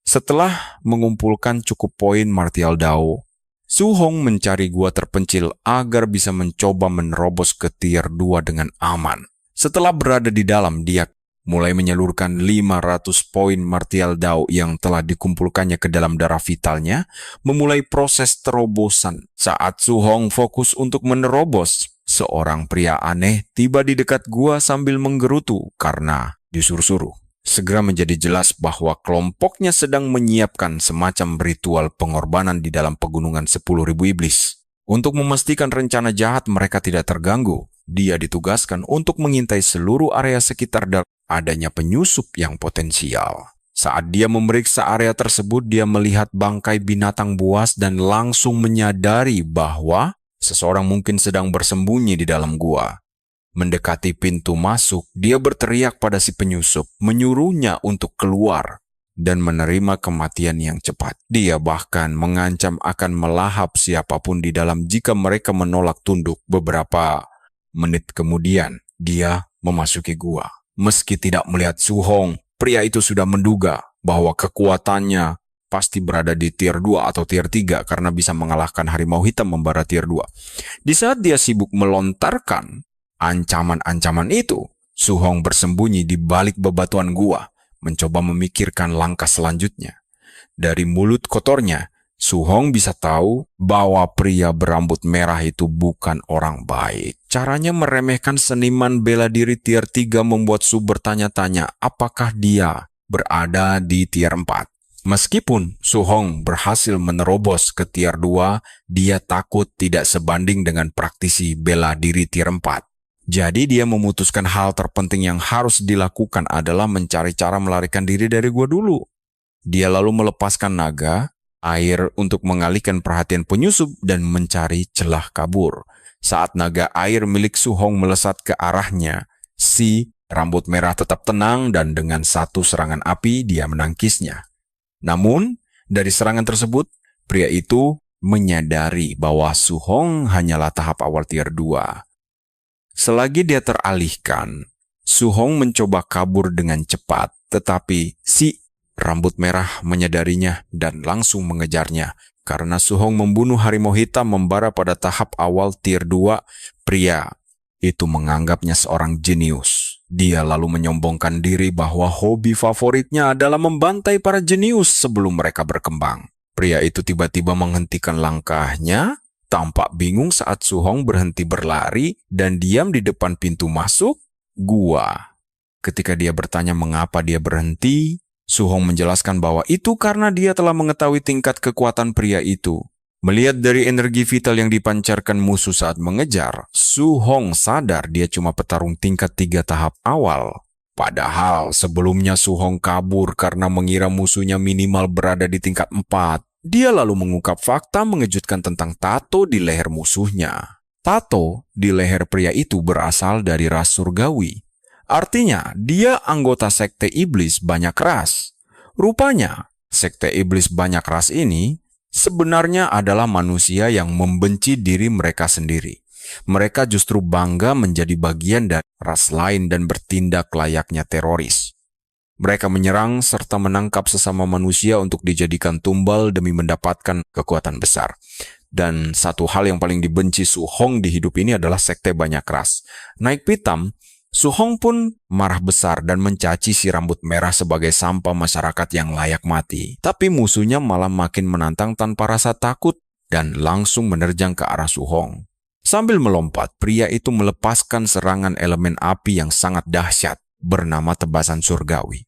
Setelah mengumpulkan cukup poin martial Dao, Su Hong mencari gua terpencil agar bisa mencoba menerobos ke tier 2 dengan aman. Setelah berada di dalam, dia mulai menyalurkan 500 poin martial Dao yang telah dikumpulkannya ke dalam darah vitalnya, memulai proses terobosan. Saat Su Hong fokus untuk menerobos, seorang pria aneh tiba di dekat gua sambil menggerutu karena disuruh-suruh. Segera menjadi jelas bahwa kelompoknya sedang menyiapkan semacam ritual pengorbanan di dalam pegunungan 10.000 iblis. Untuk memastikan rencana jahat mereka tidak terganggu, dia ditugaskan untuk mengintai seluruh area sekitar dan adanya penyusup yang potensial. Saat dia memeriksa area tersebut, dia melihat bangkai binatang buas dan langsung menyadari bahwa seseorang mungkin sedang bersembunyi di dalam gua. Mendekati pintu masuk, dia berteriak pada si penyusup, menyuruhnya untuk keluar dan menerima kematian yang cepat. Dia bahkan mengancam akan melahap siapapun di dalam jika mereka menolak tunduk. Beberapa menit kemudian, dia memasuki gua. Meski tidak melihat Su Hong, pria itu sudah menduga bahwa kekuatannya pasti berada di tier 2 atau tier 3 karena bisa mengalahkan harimau hitam membara tier 2. Di saat dia sibuk melontarkan ancaman-ancaman itu, Su Hong bersembunyi di balik bebatuan gua, mencoba memikirkan langkah selanjutnya. Dari mulut kotornya, Su Hong bisa tahu bahwa pria berambut merah itu bukan orang baik. Caranya meremehkan seniman bela diri tier 3 membuat Su bertanya-tanya apakah dia berada di tier 4. Meskipun Su Hong berhasil menerobos ke tier 2, dia takut tidak sebanding dengan praktisi bela diri tier 4. Jadi dia memutuskan hal terpenting yang harus dilakukan adalah mencari cara melarikan diri dari gua dulu. Dia lalu melepaskan naga air untuk mengalihkan perhatian penyusup dan mencari celah kabur. Saat naga air milik Su Hong melesat ke arahnya, si rambut merah tetap tenang dan dengan satu serangan api dia menangkisnya. Namun, dari serangan tersebut, pria itu menyadari bahwa Su Hong hanyalah tahap awal tier 2. Selagi dia teralihkan, Su Hong mencoba kabur dengan cepat, tetapi si rambut merah menyadarinya dan langsung mengejarnya. Karena Su Hong membunuh harimau hitam membara pada tahap awal tier 2, pria itu menganggapnya seorang jenius. Dia lalu menyombongkan diri bahwa hobi favoritnya adalah membantai para jenius sebelum mereka berkembang. Pria itu tiba-tiba menghentikan langkahnya, tampak bingung saat Su Hong berhenti berlari dan diam di depan pintu masuk gua. Ketika dia bertanya mengapa dia berhenti, Su Hong menjelaskan bahwa itu karena dia telah mengetahui tingkat kekuatan pria itu. Melihat dari energi vital yang dipancarkan musuh saat mengejar, Su Hong sadar dia cuma petarung tingkat 3 tahap awal. Padahal sebelumnya Su Hong kabur karena mengira musuhnya minimal berada di tingkat 4. Dia lalu mengungkap fakta mengejutkan tentang tato di leher musuhnya. Tato di leher pria itu berasal dari ras surgawi. Artinya, dia anggota sekte iblis banyak ras. Rupanya, sekte iblis banyak ras ini sebenarnya adalah manusia yang membenci diri mereka sendiri. Mereka justru bangga menjadi bagian dari ras lain dan bertindak layaknya teroris. Mereka menyerang serta menangkap sesama manusia untuk dijadikan tumbal demi mendapatkan kekuatan besar. Dan satu hal yang paling dibenci Su Hong di hidup ini adalah sekte banyak ras. Naik pitam, Su Hong pun marah besar dan mencaci si rambut merah sebagai sampah masyarakat yang layak mati. Tapi musuhnya malah makin menantang tanpa rasa takut dan langsung menerjang ke arah Su Hong. Sambil melompat, pria itu melepaskan serangan elemen api yang sangat dahsyat. bernama tebasan surgawi.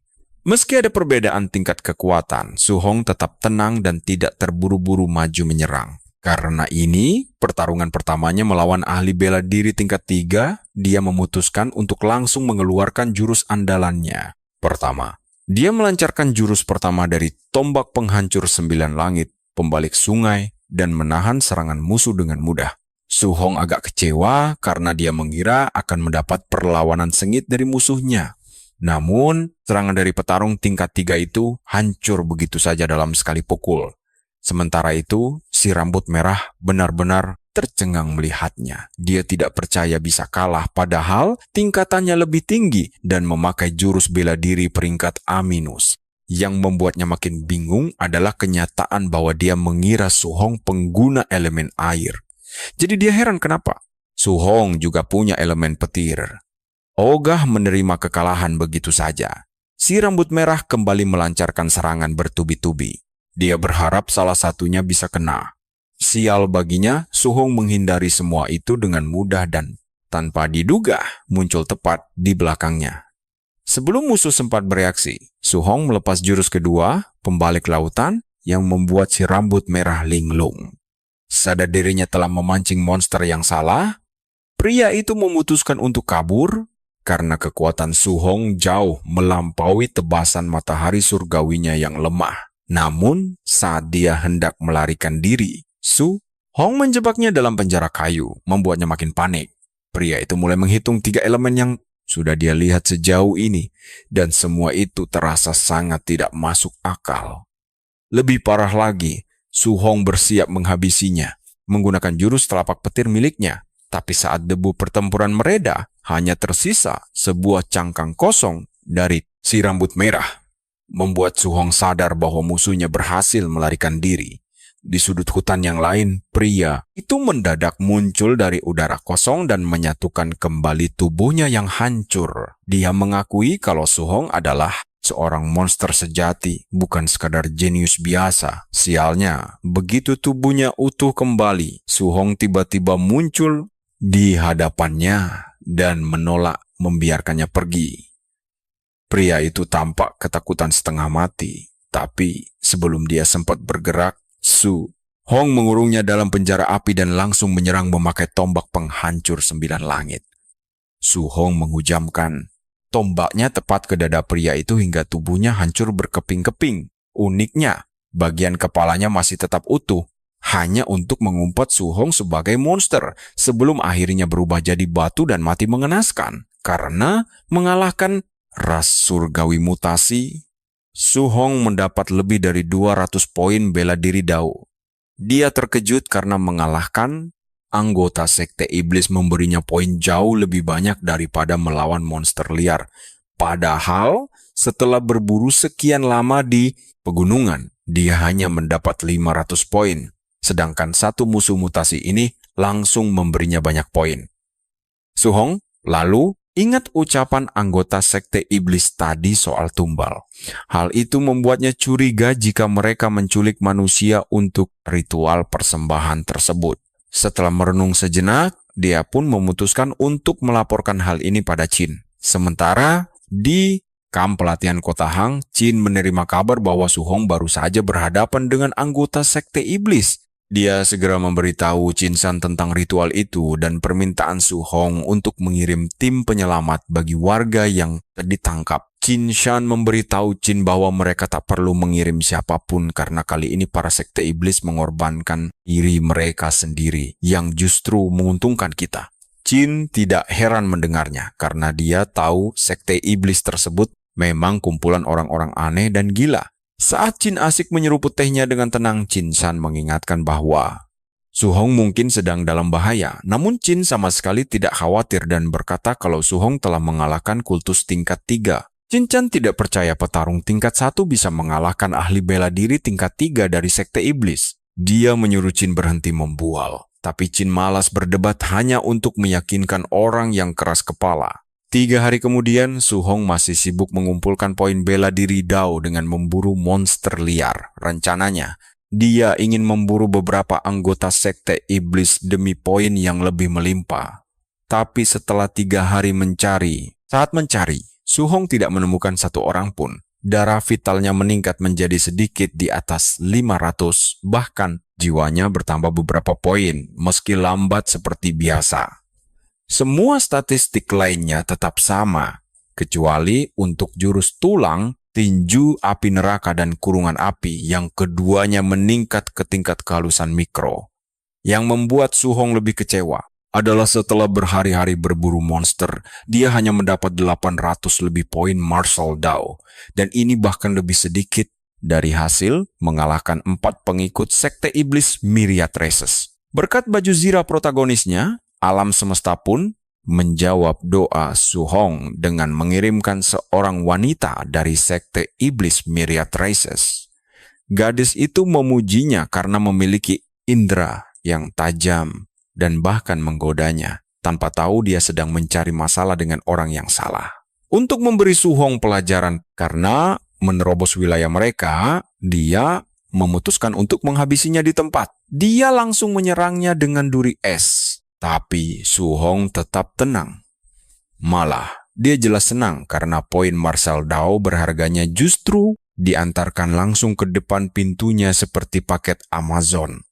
Meski ada perbedaan tingkat kekuatan, Su Hong tetap tenang dan tidak terburu-buru maju menyerang. Karena ini, pertarungan pertamanya melawan ahli bela diri tingkat 3, dia memutuskan untuk langsung mengeluarkan jurus andalannya. Pertama, dia melancarkan jurus pertama dari tombak penghancur 9 langit, pembalik sungai, dan menahan serangan musuh dengan mudah. Su Hong agak kecewa karena dia mengira akan mendapat perlawanan sengit dari musuhnya. Namun, serangan dari petarung tingkat 3 itu hancur begitu saja dalam sekali pukul. Sementara itu, si rambut merah benar-benar tercengang melihatnya. Dia tidak percaya bisa kalah, padahal tingkatannya lebih tinggi dan memakai jurus bela diri peringkat A-. Yang membuatnya makin bingung adalah kenyataan bahwa dia mengira Su Hong pengguna elemen air. Jadi dia heran kenapa Su Hong juga punya elemen petir. Ogah menerima kekalahan begitu saja. Si rambut merah kembali melancarkan serangan bertubi-tubi. Dia berharap salah satunya bisa kena. Sial baginya, Su Hong menghindari semua itu dengan mudah dan tanpa diduga muncul tepat di belakangnya. Sebelum musuh sempat bereaksi, Su Hong melepas jurus kedua, pembalik lautan, yang membuat si rambut merah linglung. Sadar dirinya telah memancing monster yang salah, pria itu memutuskan untuk kabur karena kekuatan Su Hong jauh melampaui tebasan matahari surgawinya yang lemah. Namun, saat dia hendak melarikan diri, Su Hong menjebaknya dalam penjara kayu, membuatnya makin panik. Pria itu mulai menghitung 3 elemen yang sudah dia lihat sejauh ini, dan semua itu terasa sangat tidak masuk akal. Lebih parah lagi, Su Hong bersiap menghabisinya, menggunakan jurus telapak petir miliknya. Tapi saat debu pertempuran mereda, hanya tersisa sebuah cangkang kosong dari si rambut merah. Membuat Su Hong sadar bahwa musuhnya berhasil melarikan diri. Di sudut hutan yang lain, pria itu mendadak muncul dari udara kosong dan menyatukan kembali tubuhnya yang hancur. Dia mengakui kalau Su Hong adalah seorang monster sejati, bukan sekadar jenius biasa. Sialnya, begitu tubuhnya utuh kembali, Su Hong tiba-tiba muncul di hadapannya dan menolak membiarkannya pergi. Pria itu tampak ketakutan setengah mati, tapi sebelum dia sempat bergerak, Su Hong mengurungnya dalam penjara api dan langsung menyerang memakai tombak penghancur 9 langit. Su Hong menghujamkan tombaknya tepat ke dada pria itu hingga tubuhnya hancur berkeping-keping. Uniknya, bagian kepalanya masih tetap utuh, hanya untuk mengumpat Su Hong sebagai monster sebelum akhirnya berubah jadi batu dan mati mengenaskan. Karena mengalahkan ras surgawi mutasi, Su Hong mendapat lebih dari 200 poin bela diri Dao. Dia terkejut karena mengalahkan anggota sekte iblis memberinya poin jauh lebih banyak daripada melawan monster liar. Padahal setelah berburu sekian lama di pegunungan, dia hanya mendapat 500 poin. Sedangkan satu musuh mutasi ini langsung memberinya banyak poin. Su Hong lalu ingat ucapan anggota sekte iblis tadi soal tumbal. Hal itu membuatnya curiga jika mereka menculik manusia untuk ritual persembahan tersebut. Setelah merenung sejenak, dia pun memutuskan untuk melaporkan hal ini pada Qin. Sementara di kamp pelatihan Kota Hang, Qin menerima kabar bahwa Su Hong baru saja berhadapan dengan anggota sekte iblis. Dia segera memberitahu Qin Shan tentang ritual itu dan permintaan Su Hong untuk mengirim tim penyelamat bagi warga yang ditangkap. Qin Shan memberitahu Qin bahwa mereka tak perlu mengirim siapapun karena kali ini para sekte iblis mengorbankan diri mereka sendiri yang justru menguntungkan kita. Qin tidak heran mendengarnya karena dia tahu sekte iblis tersebut memang kumpulan orang-orang aneh dan gila. Saat Qin asik menyeruput tehnya dengan tenang, Qin Shan mengingatkan bahwa Su Hong mungkin sedang dalam bahaya. Namun Qin sama sekali tidak khawatir dan berkata kalau Su Hong telah mengalahkan kultus tingkat 3. Qin Shan tidak percaya petarung tingkat 1 bisa mengalahkan ahli bela diri tingkat 3 dari sekte iblis. Dia menyuruh Qin berhenti membual. Tapi Qin malas berdebat hanya untuk meyakinkan orang yang keras kepala. 3 hari kemudian, Su Hong masih sibuk mengumpulkan poin bela diri Dao dengan memburu monster liar. Rencananya, dia ingin memburu beberapa anggota sekte iblis demi poin yang lebih melimpah. Tapi setelah 3 hari saat mencari, Su Hong tidak menemukan satu orang pun. Darah vitalnya meningkat menjadi sedikit di atas 500, bahkan jiwanya bertambah beberapa poin, meski lambat seperti biasa. Semua statistik lainnya tetap sama, kecuali untuk jurus tulang, tinju, api neraka, dan kurungan api yang keduanya meningkat ke tingkat kehalusan mikro. Yang membuat Su Hong lebih kecewa adalah setelah berhari-hari berburu monster, dia hanya mendapat 800 lebih poin martial Dao, dan ini bahkan lebih sedikit dari hasil mengalahkan 4 pengikut sekte iblis Myriad Races. Berkat baju zirah protagonisnya, alam semesta pun menjawab doa Su Hong dengan mengirimkan seorang wanita dari sekte iblis Myriad Races. Gadis itu memujinya karena memiliki indera yang tajam dan bahkan menggodanya, tanpa tahu dia sedang mencari masalah dengan orang yang salah. Untuk memberi Su Hong pelajaran karena menerobos wilayah mereka, dia memutuskan untuk menghabisinya di tempat. Dia langsung menyerangnya dengan duri es. Tapi Su Hong tetap tenang. Malah, dia jelas senang karena poin martial Dao berharganya justru diantarkan langsung ke depan pintunya seperti paket Amazon.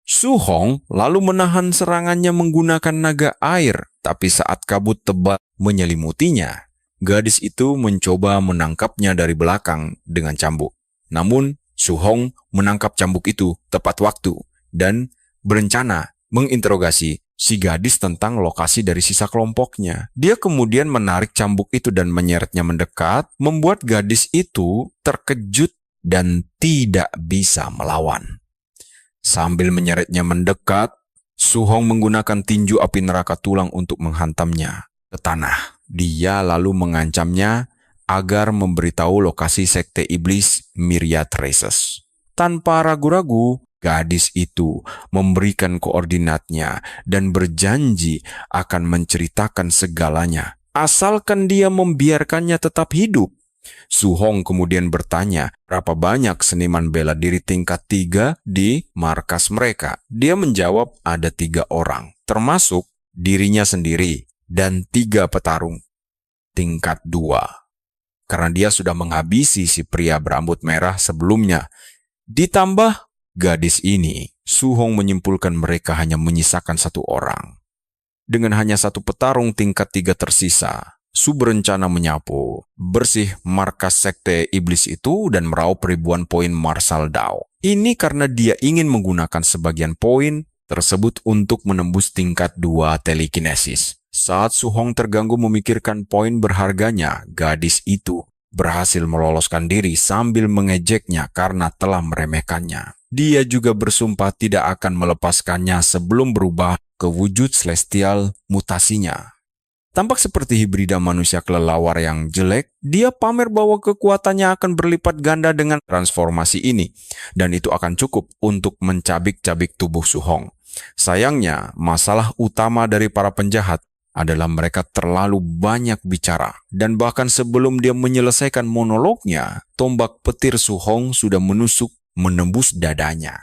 Su Hong lalu menahan serangannya menggunakan naga air, tapi saat kabut tebal menyelimutinya, gadis itu mencoba menangkapnya dari belakang dengan cambuk. Namun, Su Hong menangkap cambuk itu tepat waktu dan berencana menginterogasi si gadis tentang lokasi dari sisa kelompoknya. Dia kemudian menarik cambuk itu dan menyeretnya mendekat, membuat gadis itu terkejut dan tidak bisa melawan. Sambil menyeretnya mendekat, Su Hong menggunakan tinju api neraka tulang untuk menghantamnya ke tanah. Dia lalu mengancamnya agar memberitahu lokasi sekte iblis Myriad Races. Tanpa ragu-ragu, gadis itu memberikan koordinatnya dan berjanji akan menceritakan segalanya, asalkan dia membiarkannya tetap hidup. Su Hong kemudian bertanya berapa banyak seniman bela diri tingkat 3 di markas mereka. Dia menjawab ada 3 orang, termasuk dirinya sendiri dan 3 petarung tingkat 2. Karena dia sudah menghabisi si pria berambut merah sebelumnya. Ditambah gadis ini, Su Hong menyimpulkan mereka hanya menyisakan 1 orang. Dengan hanya 1 petarung tingkat 3 tersisa, Su berencana menyapu bersih markas sekte iblis itu dan meraup ribuan poin martial Dao. Ini karena dia ingin menggunakan sebagian poin tersebut untuk menembus tingkat 2 telekinesis. Saat Su Hong terganggu memikirkan poin berharganya, gadis itu berhasil meloloskan diri sambil mengejeknya karena telah meremehkannya. Dia juga bersumpah tidak akan melepaskannya sebelum berubah ke wujud celestial mutasinya. Tampak seperti hibrida manusia kelelawar yang jelek, dia pamer bahwa kekuatannya akan berlipat ganda dengan transformasi ini, dan itu akan cukup untuk mencabik-cabik tubuh Su Hong. Sayangnya, masalah utama dari para penjahat adalah mereka terlalu banyak bicara, dan bahkan sebelum dia menyelesaikan monolognya, tombak petir Su Hong sudah menusuk menembus dadanya.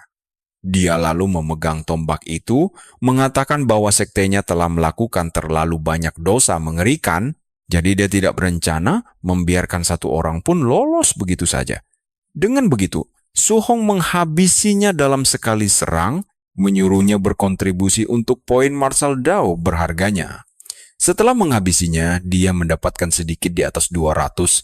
Dia lalu memegang tombak itu, mengatakan bahwa sektenya telah melakukan terlalu banyak dosa mengerikan, jadi dia tidak berencana membiarkan 1 orang pun lolos begitu saja. Dengan begitu, Su Hong menghabisinya dalam sekali serang, menyuruhnya berkontribusi untuk poin martial Dao berharganya. Setelah menghabisinya, dia mendapatkan sedikit di atas 200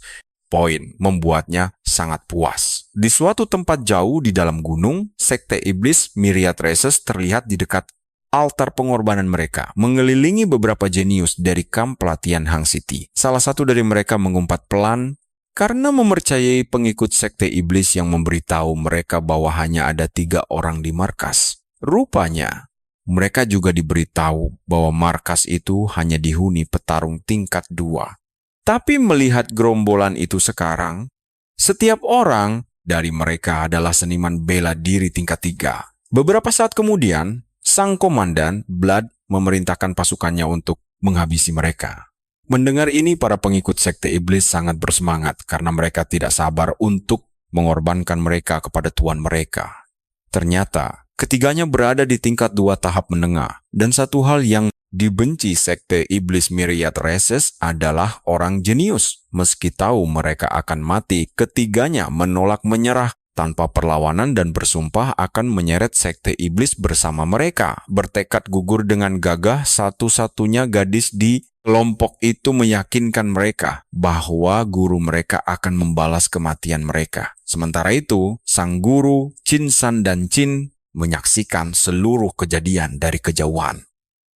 poin, membuatnya sangat puas. Di suatu tempat jauh di dalam gunung, sekte iblis Myriad Races terlihat di dekat altar pengorbanan mereka, mengelilingi beberapa jenius dari kamp pelatihan Hang City. Salah satu dari mereka mengumpat pelan karena mempercayai pengikut sekte iblis yang memberitahu mereka bahwa hanya ada 3 orang di markas. Rupanya, mereka juga diberitahu bahwa markas itu hanya dihuni petarung tingkat 2. Tapi melihat gerombolan itu sekarang, setiap orang dari mereka adalah seniman bela diri tingkat 3. Beberapa saat kemudian, sang komandan, Blood, memerintahkan pasukannya untuk menghabisi mereka. Mendengar ini, para pengikut sekte iblis sangat bersemangat karena mereka tidak sabar untuk mengorbankan mereka kepada tuan mereka. Ternyata, ketiganya berada di tingkat 2 tahap menengah, dan satu hal yang dibenci sekte iblis Myriad Races adalah orang jenius. Meski tahu mereka akan mati, ketiganya menolak menyerah. Tanpa perlawanan dan bersumpah akan menyeret sekte iblis bersama mereka. Bertekad gugur dengan gagah, satu-satunya gadis di kelompok itu meyakinkan mereka bahwa guru mereka akan membalas kematian mereka. Sementara itu, sang guru, Chin Shan dan Chin menyaksikan seluruh kejadian dari kejauhan.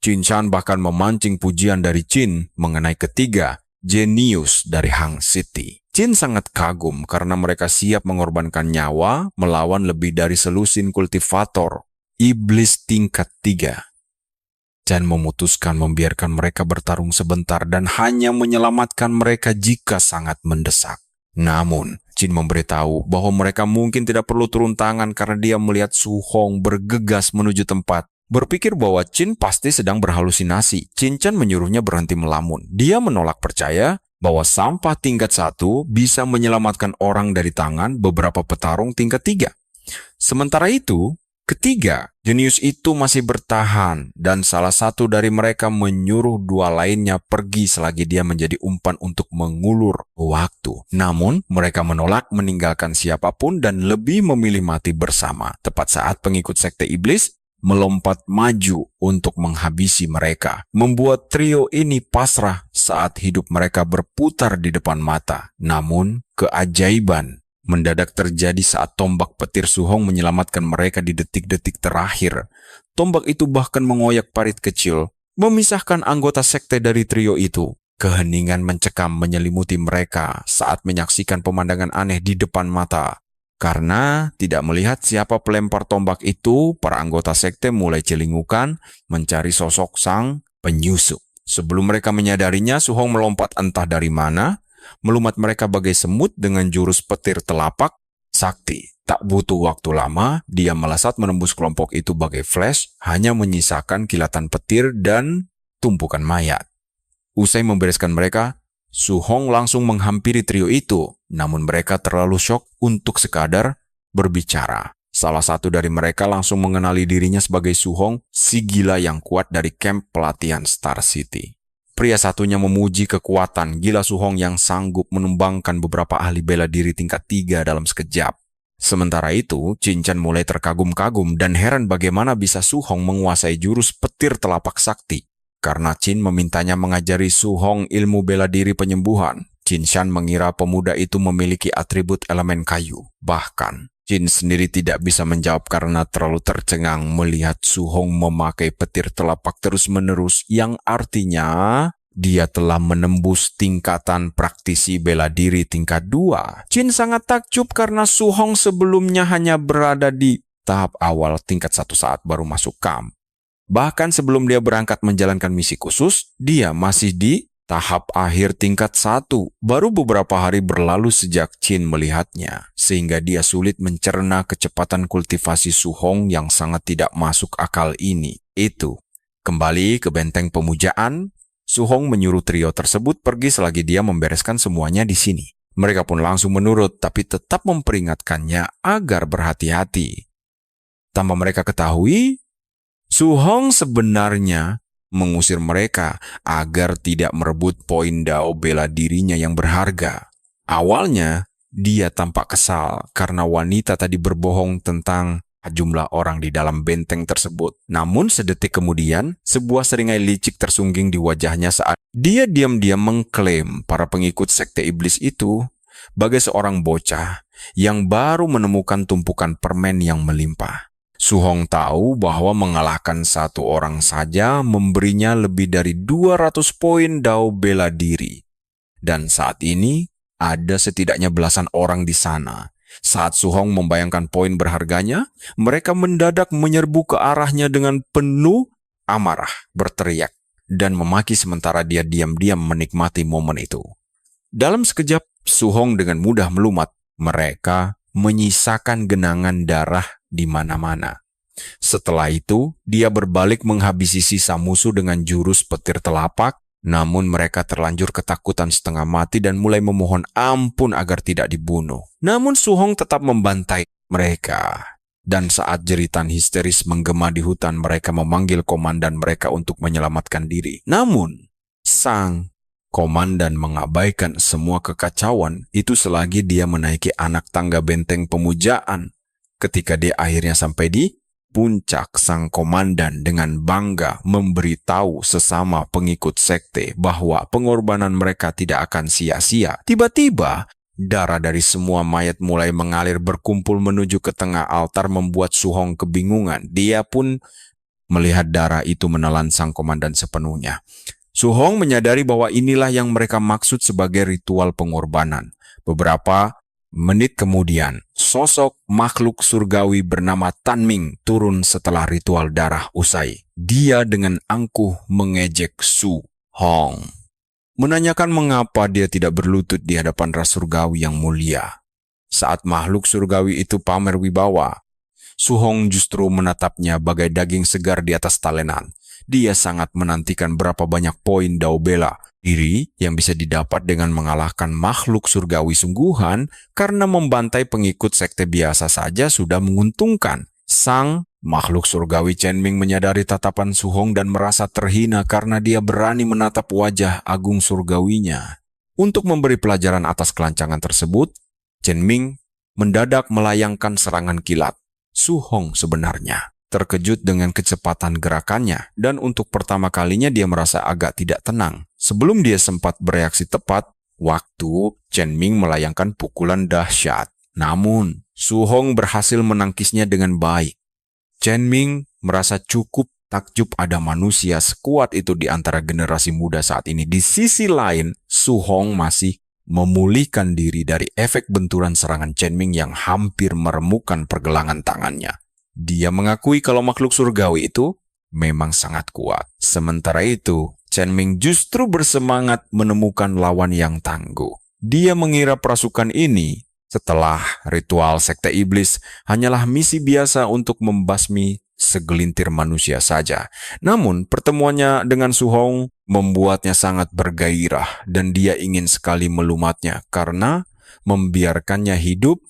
Chin Shan bahkan memancing pujian dari Chin mengenai ketiga jenius dari Hang City. Chin sangat kagum karena mereka siap mengorbankan nyawa melawan lebih dari selusin kultivator iblis tingkat 3. Chan memutuskan membiarkan mereka bertarung sebentar dan hanya menyelamatkan mereka jika sangat mendesak. Namun, Chin memberitahu bahwa mereka mungkin tidak perlu turun tangan karena dia melihat Su Hong bergegas menuju tempat. Berpikir bahwa Chin pasti sedang berhalusinasi, Chin Chan menyuruhnya berhenti melamun. Dia menolak percaya bahwa sampah tingkat 1 bisa menyelamatkan orang dari tangan beberapa petarung tingkat 3. Sementara itu, ketiga jenius itu masih bertahan dan salah satu dari mereka menyuruh dua lainnya pergi selagi dia menjadi umpan untuk mengulur waktu. Namun, mereka menolak meninggalkan siapapun dan lebih memilih mati bersama. Tepat saat pengikut sekte iblis melompat maju untuk menghabisi mereka, membuat trio ini pasrah saat hidup mereka berputar di depan mata. Namun, keajaiban mendadak terjadi saat tombak petir Su Hong menyelamatkan mereka di detik-detik terakhir. Tombak itu bahkan mengoyak parit kecil, memisahkan anggota sekte dari trio itu. Keheningan mencekam menyelimuti mereka saat menyaksikan pemandangan aneh di depan mata. Karena tidak melihat siapa pelempar tombak itu, para anggota sekte mulai celingukan mencari sosok sang penyusup. Sebelum mereka menyadarinya, Su Hong melompat entah dari mana, melumat mereka bagai semut dengan jurus petir telapak sakti. Tak butuh waktu lama, dia melesat menembus kelompok itu bagai flash, hanya menyisakan kilatan petir dan tumpukan mayat. Usai membereskan mereka, Su Hong langsung menghampiri trio itu, namun mereka terlalu syok untuk sekadar berbicara. Salah satu dari mereka langsung mengenali dirinya sebagai Su Hong, si gila yang kuat dari kamp pelatihan Star City. Pria satunya memuji kekuatan gila Su Hong yang sanggup menumbangkan beberapa ahli bela diri tingkat 3 dalam sekejap. Sementara itu, Chin Chan mulai terkagum-kagum dan heran bagaimana bisa Su Hong menguasai jurus petir telapak sakti. Karena Chin memintanya mengajari Su Hong ilmu bela diri penyembuhan, Chin Shan mengira pemuda itu memiliki atribut elemen kayu. Bahkan, Chin sendiri tidak bisa menjawab karena terlalu tercengang melihat Su Hong memakai petir telapak terus-menerus yang artinya dia telah menembus tingkatan praktisi bela diri tingkat 2. Chin sangat takjub karena Su Hong sebelumnya hanya berada di tahap awal tingkat 1 saat baru masuk kamp. Bahkan sebelum dia berangkat menjalankan misi khusus, dia masih di tahap akhir tingkat 1. Baru beberapa hari berlalu sejak Chin melihatnya, sehingga dia sulit mencerna kecepatan kultivasi Su Hong yang sangat tidak masuk akal ini. Kembali ke benteng pemujaan, Su Hong menyuruh trio tersebut pergi selagi dia membereskan semuanya di sini. Mereka pun langsung menurut, tapi tetap memperingatkannya agar berhati-hati. Tanpa mereka ketahui, Su Hong sebenarnya mengusir mereka agar tidak merebut poin dao bela dirinya yang berharga. Awalnya, dia tampak kesal karena wanita tadi berbohong tentang jumlah orang di dalam benteng tersebut. Namun sedetik kemudian, sebuah seringai licik tersungging di wajahnya saat dia diam-diam mengklaim para pengikut sekte iblis itu bagai seorang bocah yang baru menemukan tumpukan permen yang melimpah. Su Hong tahu bahwa mengalahkan satu orang saja memberinya lebih dari 200 poin dao bela diri. Dan saat ini, ada setidaknya belasan orang di sana. Saat Su Hong membayangkan poin berharganya, mereka mendadak menyerbu ke arahnya dengan penuh amarah, berteriak, dan memaki sementara dia diam-diam menikmati momen itu. Dalam sekejap, Su Hong dengan mudah melumat. Mereka menyisakan genangan darah di mana-mana. Setelah itu, dia berbalik menghabisi sisa musuh dengan jurus petir telapak, namun mereka terlanjur ketakutan setengah mati dan mulai memohon ampun agar tidak dibunuh. Namun Su Hong tetap membantai mereka. Dan saat jeritan histeris menggema di hutan, mereka memanggil komandan mereka untuk menyelamatkan diri. Namun, sang komandan mengabaikan semua kekacauan itu selagi dia menaiki anak tangga benteng pemujaan. Ketika dia akhirnya sampai di puncak, sang komandan dengan bangga memberitahu sesama pengikut sekte bahwa pengorbanan mereka tidak akan sia-sia. Tiba-tiba, darah dari semua mayat mulai mengalir berkumpul menuju ke tengah altar membuat Su Hong kebingungan. Dia pun melihat darah itu menelan sang komandan sepenuhnya. Su Hong menyadari bahwa inilah yang mereka maksud sebagai ritual pengorbanan. Beberapa menit kemudian, sosok makhluk surgawi bernama Tan Ming turun setelah ritual darah usai. Dia dengan angkuh mengejek Su Hong, menanyakan mengapa dia tidak berlutut di hadapan ras surgawi yang mulia. Saat makhluk surgawi itu pamer wibawa, Su Hong justru menatapnya bagai daging segar di atas talenan. Dia sangat menantikan berapa banyak poin dao bela diri yang bisa didapat dengan mengalahkan makhluk surgawi sungguhan, karena membantai pengikut sekte biasa saja sudah menguntungkan. Sang makhluk surgawi Chen Ming menyadari tatapan Su Hong dan merasa terhina karena dia berani menatap wajah agung surgawinya. Untuk memberi pelajaran atas kelancangan tersebut, Chen Ming mendadak melayangkan serangan kilat. Su Hong sebenarnya terkejut dengan kecepatan gerakannya, dan untuk pertama kalinya dia merasa agak tidak tenang. Sebelum dia sempat bereaksi tepat, waktu Chen Ming melayangkan pukulan dahsyat. Namun, Su Hong berhasil menangkisnya dengan baik. Chen Ming merasa cukup takjub ada manusia sekuat itu di antara generasi muda saat ini. Di sisi lain, Su Hong masih memulihkan diri dari efek benturan serangan Chen Ming yang hampir meremukkan pergelangan tangannya. Dia mengakui kalau makhluk surgawi itu memang sangat kuat. Sementara itu, Chen Ming justru bersemangat menemukan lawan yang tangguh. Dia mengira pasukan ini setelah ritual sekte iblis hanyalah misi biasa untuk membasmi segelintir manusia saja. Namun, pertemuannya dengan Su Hong membuatnya sangat bergairah dan dia ingin sekali melumatnya karena membiarkannya hidup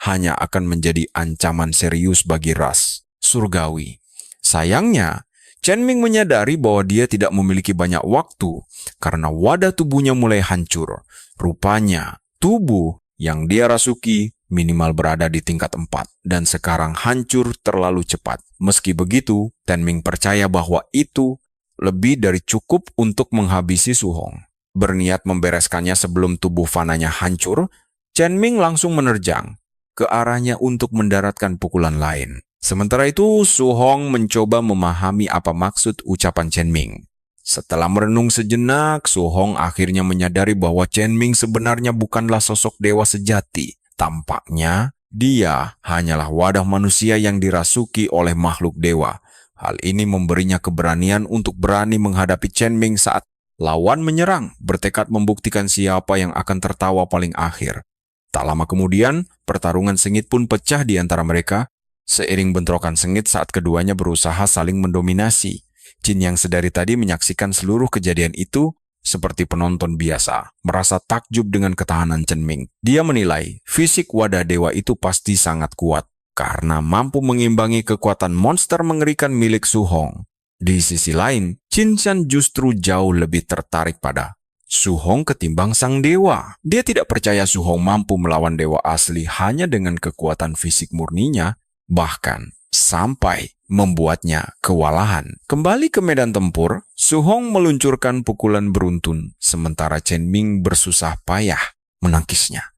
hanya akan menjadi ancaman serius bagi ras surgawi. Sayangnya, Chen Ming menyadari bahwa dia tidak memiliki banyak waktu karena wadah tubuhnya mulai hancur. Rupanya, tubuh yang dia rasuki minimal berada di tingkat 4 dan sekarang hancur terlalu cepat. Meski begitu, Chen Ming percaya bahwa itu lebih dari cukup untuk menghabisi Su Hong. Berniat membereskannya sebelum tubuh fananya hancur, Chen Ming langsung menerjang ke arahnya untuk mendaratkan pukulan lain. Sementara itu, Su Hong mencoba memahami apa maksud ucapan Chen Ming. Setelah merenung sejenak, Su Hong akhirnya menyadari bahwa Chen Ming sebenarnya bukanlah sosok dewa sejati. Tampaknya, dia hanyalah wadah manusia yang dirasuki oleh makhluk dewa. Hal ini memberinya keberanian untuk berani menghadapi Chen Ming saat lawan menyerang, bertekad membuktikan siapa yang akan tertawa paling akhir. Tak lama kemudian, pertarungan sengit pun pecah di antara mereka, seiring bentrokan sengit saat keduanya berusaha saling mendominasi. Jin yang sedari tadi menyaksikan seluruh kejadian itu seperti penonton biasa, merasa takjub dengan ketahanan Chen Ming. Dia menilai fisik wadah dewa itu pasti sangat kuat, karena mampu mengimbangi kekuatan monster mengerikan milik Su Hong. Di sisi lain, Qin Shan justru jauh lebih tertarik pada Su Hong ketimbang sang dewa. Dia tidak percaya Su Hong mampu melawan dewa asli hanya dengan kekuatan fisik murninya, bahkan sampai membuatnya kewalahan. Kembali ke medan tempur, Su Hong meluncurkan pukulan beruntun, sementara Chen Ming bersusah payah menangkisnya.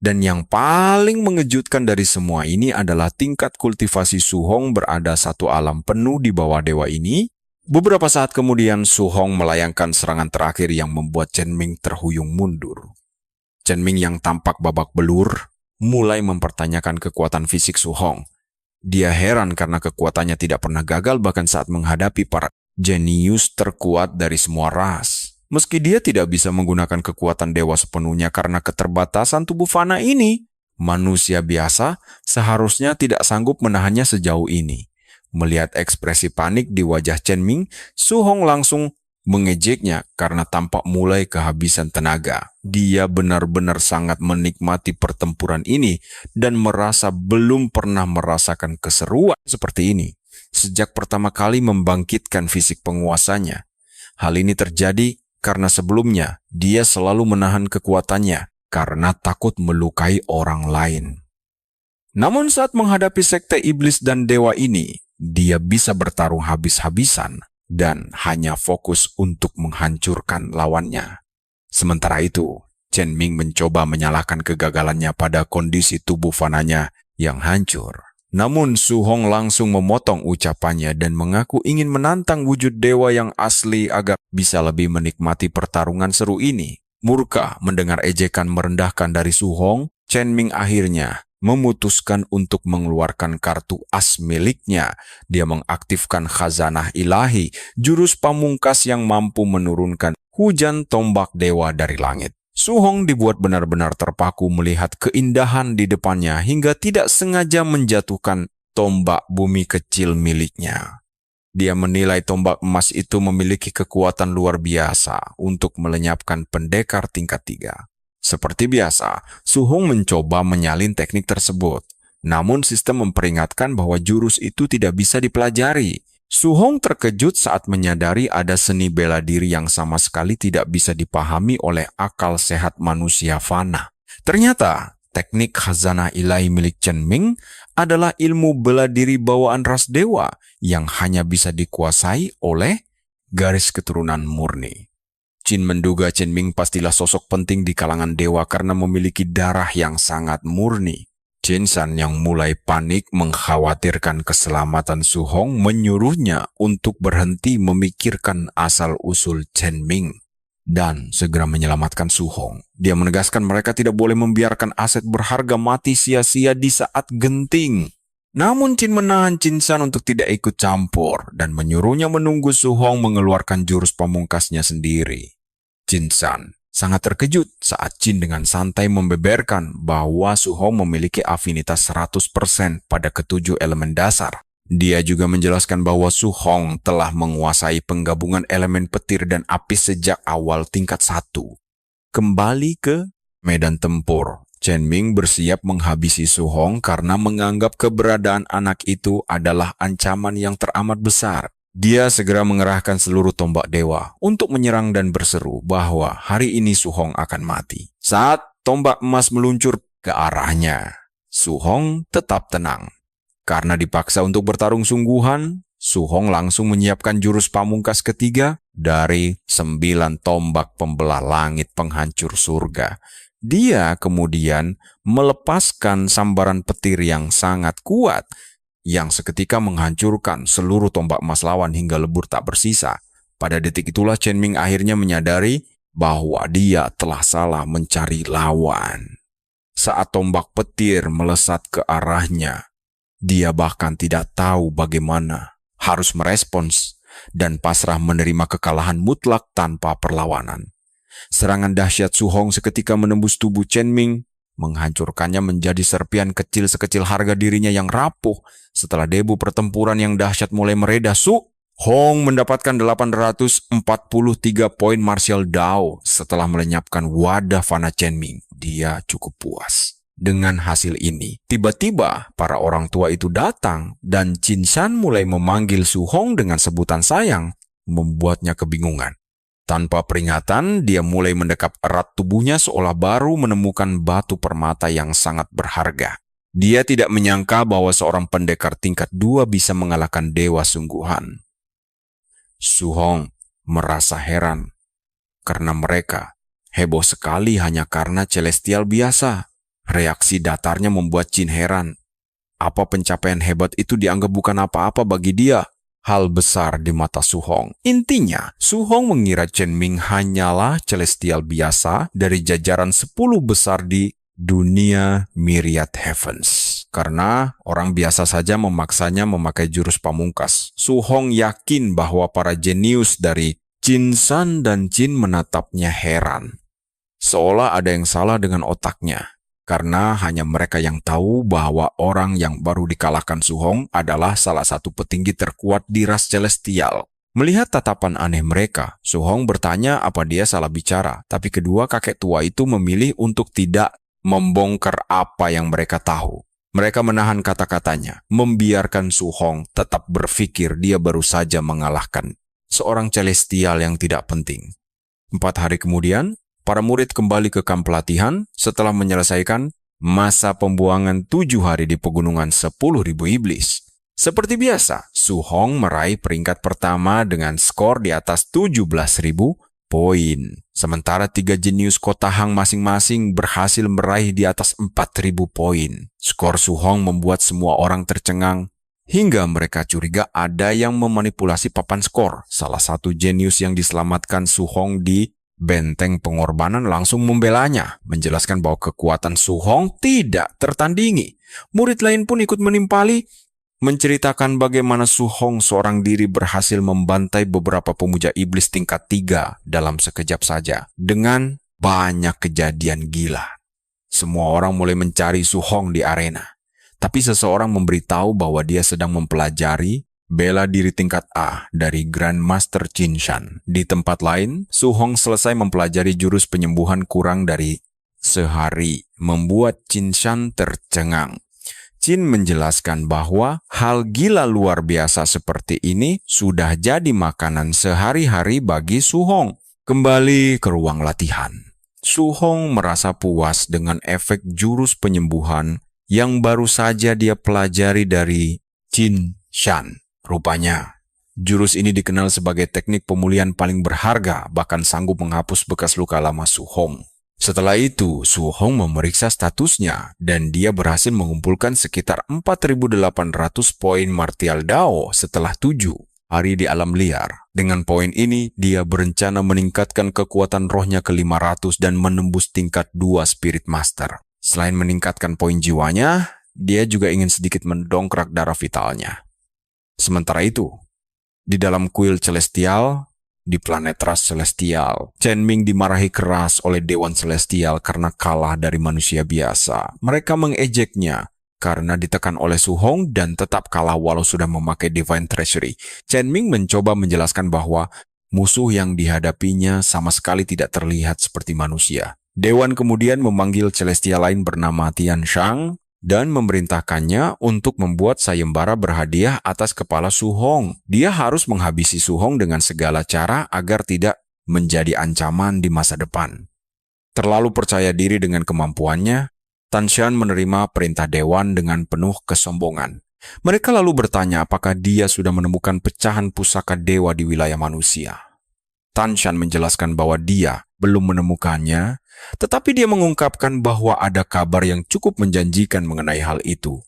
Dan yang paling mengejutkan dari semua ini adalah tingkat kultivasi Su Hong berada satu alam penuh di bawah dewa ini. Beberapa saat kemudian, Su Hong melayangkan serangan terakhir yang membuat Chen Ming terhuyung mundur. Chen Ming yang tampak babak belur mulai mempertanyakan kekuatan fisik Su Hong. Dia heran karena kekuatannya tidak pernah gagal bahkan saat menghadapi para jenius terkuat dari semua ras. Meski dia tidak bisa menggunakan kekuatan dewa sepenuhnya karena keterbatasan tubuh fana ini, manusia biasa seharusnya tidak sanggup menahannya sejauh ini. Melihat ekspresi panik di wajah Chen Ming, Su Hong langsung mengejeknya karena tampak mulai kehabisan tenaga. Dia benar-benar sangat menikmati pertempuran ini dan merasa belum pernah merasakan keseruan seperti ini sejak pertama kali membangkitkan fisik penguasanya. Hal ini terjadi karena sebelumnya dia selalu menahan kekuatannya karena takut melukai orang lain. Namun saat menghadapi sekte iblis dan dewa ini, dia bisa bertarung habis-habisan dan hanya fokus untuk menghancurkan lawannya. Sementara itu, Chen Ming mencoba menyalahkan kegagalannya pada kondisi tubuh fananya yang hancur. Namun Su Hong langsung memotong ucapannya dan mengaku ingin menantang wujud dewa yang asli agar bisa lebih menikmati pertarungan seru ini. Murka mendengar ejekan merendahkan dari Su Hong, Chen Ming akhirnya memutuskan untuk mengeluarkan kartu as miliknya. Dia mengaktifkan khazanah ilahi, jurus pamungkas yang mampu menurunkan hujan tombak dewa dari langit. Su Hong dibuat benar-benar terpaku melihat keindahan di depannya hingga tidak sengaja menjatuhkan tombak bumi kecil miliknya. Dia menilai tombak emas itu memiliki kekuatan luar biasa untuk melenyapkan pendekar tingkat 3. Seperti biasa, Su Hong mencoba menyalin teknik tersebut. Namun sistem memperingatkan bahwa jurus itu tidak bisa dipelajari. Su Hong terkejut saat menyadari ada seni bela diri yang sama sekali tidak bisa dipahami oleh akal sehat manusia fana. Ternyata, teknik khazanah ilahi milik Chen Ming adalah ilmu bela diri bawaan ras dewa yang hanya bisa dikuasai oleh garis keturunan murni. Jin menduga Chen Ming pastilah sosok penting di kalangan dewa karena memiliki darah yang sangat murni. Jin San yang mulai panik mengkhawatirkan keselamatan Su Hong menyuruhnya untuk berhenti memikirkan asal-usul Chen Ming dan segera menyelamatkan Su Hong. Dia menegaskan mereka tidak boleh membiarkan aset berharga mati sia-sia di saat genting. Namun Jin menahan Jin San untuk tidak ikut campur dan menyuruhnya menunggu Su Hong mengeluarkan jurus pamungkasnya sendiri. Jin San sangat terkejut saat Jin dengan santai membeberkan bahwa Su Hong memiliki afinitas 100% pada ketujuh elemen dasar. Dia juga menjelaskan bahwa Su Hong telah menguasai penggabungan elemen petir dan api sejak awal tingkat 1. Kembali ke medan tempur. Chen Ming bersiap menghabisi Su Hong karena menganggap keberadaan anak itu adalah ancaman yang teramat besar. Dia segera mengerahkan seluruh tombak dewa untuk menyerang dan berseru bahwa hari ini Su Hong akan mati. Saat tombak emas meluncur ke arahnya, Su Hong tetap tenang. Karena dipaksa untuk bertarung sungguhan, Su Hong langsung menyiapkan jurus pamungkas ketiga dari 9 tombak pembelah langit penghancur surga. Dia kemudian melepaskan sambaran petir yang sangat kuat yang seketika menghancurkan seluruh tombak emas lawan hingga lebur tak bersisa. Pada detik itulah Chen Ming akhirnya menyadari bahwa dia telah salah mencari lawan. Saat tombak petir melesat ke arahnya, dia bahkan tidak tahu bagaimana harus merespons dan pasrah menerima kekalahan mutlak tanpa perlawanan. Serangan dahsyat Su Hong seketika menembus tubuh Chen Ming, menghancurkannya menjadi serpian kecil sekecil harga dirinya yang rapuh. Setelah debu pertempuran yang dahsyat mulai mereda, Su Hong mendapatkan 843 poin martial Dao setelah melenyapkan wadah fana Chen Ming. Dia cukup puas. Dengan hasil ini, tiba-tiba para orang tua itu datang dan Jin San mulai memanggil Su Hong dengan sebutan sayang, membuatnya kebingungan. Tanpa peringatan, dia mulai mendekap erat tubuhnya seolah baru menemukan batu permata yang sangat berharga. Dia tidak menyangka bahwa seorang pendekar tingkat 2 bisa mengalahkan dewa sungguhan. Su Hong merasa heran karena mereka heboh sekali hanya karena celestial biasa. Reaksi datarnya membuat Jin heran. Apa pencapaian hebat itu dianggap bukan apa-apa bagi dia? Hal besar di mata Su Hong. Intinya, Su Hong mengira Chen Ming hanyalah celestial biasa dari jajaran 10 besar di dunia Myriad Heavens. Karena orang biasa saja memaksanya memakai jurus pamungkas. Su Hong yakin bahwa para jenius dari Jin San dan Jin menatapnya heran. Seolah ada yang salah dengan otaknya. Karena hanya mereka yang tahu bahwa orang yang baru dikalahkan Su Hong adalah salah satu petinggi terkuat di ras celestial. Melihat tatapan aneh mereka, Su Hong bertanya apa dia salah bicara, tapi kedua kakek tua itu memilih untuk tidak membongkar apa yang mereka tahu. Mereka menahan kata-katanya, membiarkan Su Hong tetap berpikir dia baru saja mengalahkan seorang celestial yang tidak penting. 4 hari kemudian, para murid kembali ke kamp pelatihan setelah menyelesaikan masa pembuangan 7 hari di pegunungan 10.000 iblis. Seperti biasa, Su Hong meraih peringkat pertama dengan skor di atas 17.000 poin. Sementara 3 jenius kota Hang masing-masing berhasil meraih di atas 4.000 poin. Skor Su Hong membuat semua orang tercengang, hingga mereka curiga ada yang memanipulasi papan skor. Salah satu jenius yang diselamatkan Su Hong di benteng pengorbanan langsung membelanya, menjelaskan bahwa kekuatan Su Hong tidak tertandingi. Murid lain pun ikut menimpali, menceritakan bagaimana Su Hong seorang diri berhasil membantai beberapa pemuja iblis tingkat 3 dalam sekejap saja, dengan banyak kejadian gila. Semua orang mulai mencari Su Hong di arena, tapi seseorang memberitahu bahwa dia sedang mempelajari bela diri tingkat A dari Grandmaster Qin Shan. Di tempat lain, Su Hong selesai mempelajari jurus penyembuhan kurang dari sehari, membuat Qin Shan tercengang. Qin menjelaskan bahwa hal gila luar biasa seperti ini sudah jadi makanan sehari-hari bagi Su Hong. Kembali ke ruang latihan, Su Hong merasa puas dengan efek jurus penyembuhan yang baru saja dia pelajari dari Qin Shan. Rupanya, jurus ini dikenal sebagai teknik pemulihan paling berharga, bahkan sanggup menghapus bekas luka lama Su Hong. Setelah itu, Su Hong memeriksa statusnya, dan dia berhasil mengumpulkan sekitar 4.800 poin martial Dao setelah 7 hari di alam liar. Dengan poin ini, dia berencana meningkatkan kekuatan rohnya ke 500 dan menembus tingkat 2 Spirit Master. Selain meningkatkan poin jiwanya, dia juga ingin sedikit mendongkrak darah vitalnya. Sementara itu, di dalam kuil celestial, di planet ras celestial, Chen Ming dimarahi keras oleh Dewan Celestial karena kalah dari manusia biasa. Mereka mengejeknya karena ditekan oleh Su Hong dan tetap kalah walau sudah memakai Divine Treasury. Chen Ming mencoba menjelaskan bahwa musuh yang dihadapinya sama sekali tidak terlihat seperti manusia. Dewan kemudian memanggil celestial lain bernama Tian Shang dan memerintahkannya untuk membuat sayembara berhadiah atas kepala Su Hong. Dia harus menghabisi Su Hong dengan segala cara agar tidak menjadi ancaman di masa depan. Terlalu percaya diri dengan kemampuannya, Tan Shan menerima perintah Dewan dengan penuh kesombongan. Mereka lalu bertanya apakah dia sudah menemukan pecahan pusaka dewa di wilayah manusia. Tan Shan menjelaskan bahwa dia belum menemukannya, tetapi dia mengungkapkan bahwa ada kabar yang cukup menjanjikan mengenai hal itu.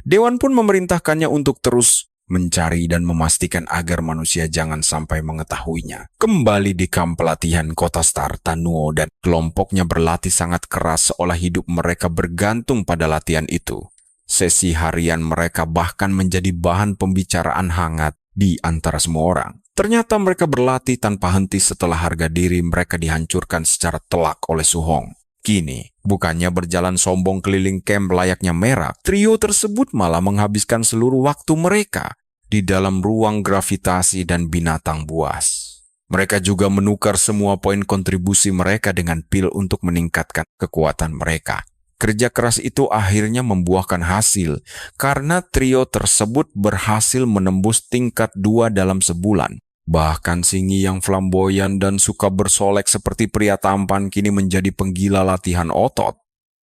Dewan pun memerintahkannya untuk terus mencari dan memastikan agar manusia jangan sampai mengetahuinya. Kembali di kamp pelatihan kota Star, Tanuo dan kelompoknya berlatih sangat keras seolah hidup mereka bergantung pada latihan itu. Sesi harian mereka bahkan menjadi bahan pembicaraan hangat di antara semua orang. Ternyata mereka berlatih tanpa henti setelah harga diri mereka dihancurkan secara telak oleh Su Hong. Kini, bukannya berjalan sombong keliling camp layaknya merak, trio tersebut malah menghabiskan seluruh waktu mereka di dalam ruang gravitasi dan binatang buas. Mereka juga menukar semua poin kontribusi mereka dengan pil untuk meningkatkan kekuatan mereka. Kerja keras itu akhirnya membuahkan hasil karena trio tersebut berhasil menembus tingkat 2 dalam sebulan. Bahkan Singi yang flamboyan dan suka bersolek seperti pria tampan kini menjadi penggila latihan otot.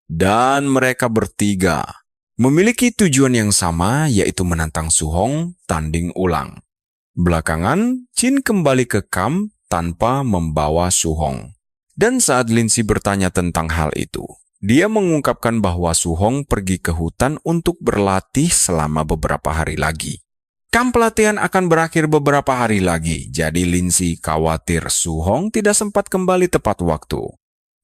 Dan mereka bertiga memiliki tujuan yang sama, yaitu menantang Su Hong tanding ulang. Belakangan, Qin kembali ke kamp tanpa membawa Su Hong. Dan saat Lindsay bertanya tentang hal itu, dia mengungkapkan bahwa Su Hong pergi ke hutan untuk berlatih selama beberapa hari lagi. Kamp pelatihan akan berakhir beberapa hari lagi, jadi Lindsay khawatir Su Hong tidak sempat kembali tepat waktu.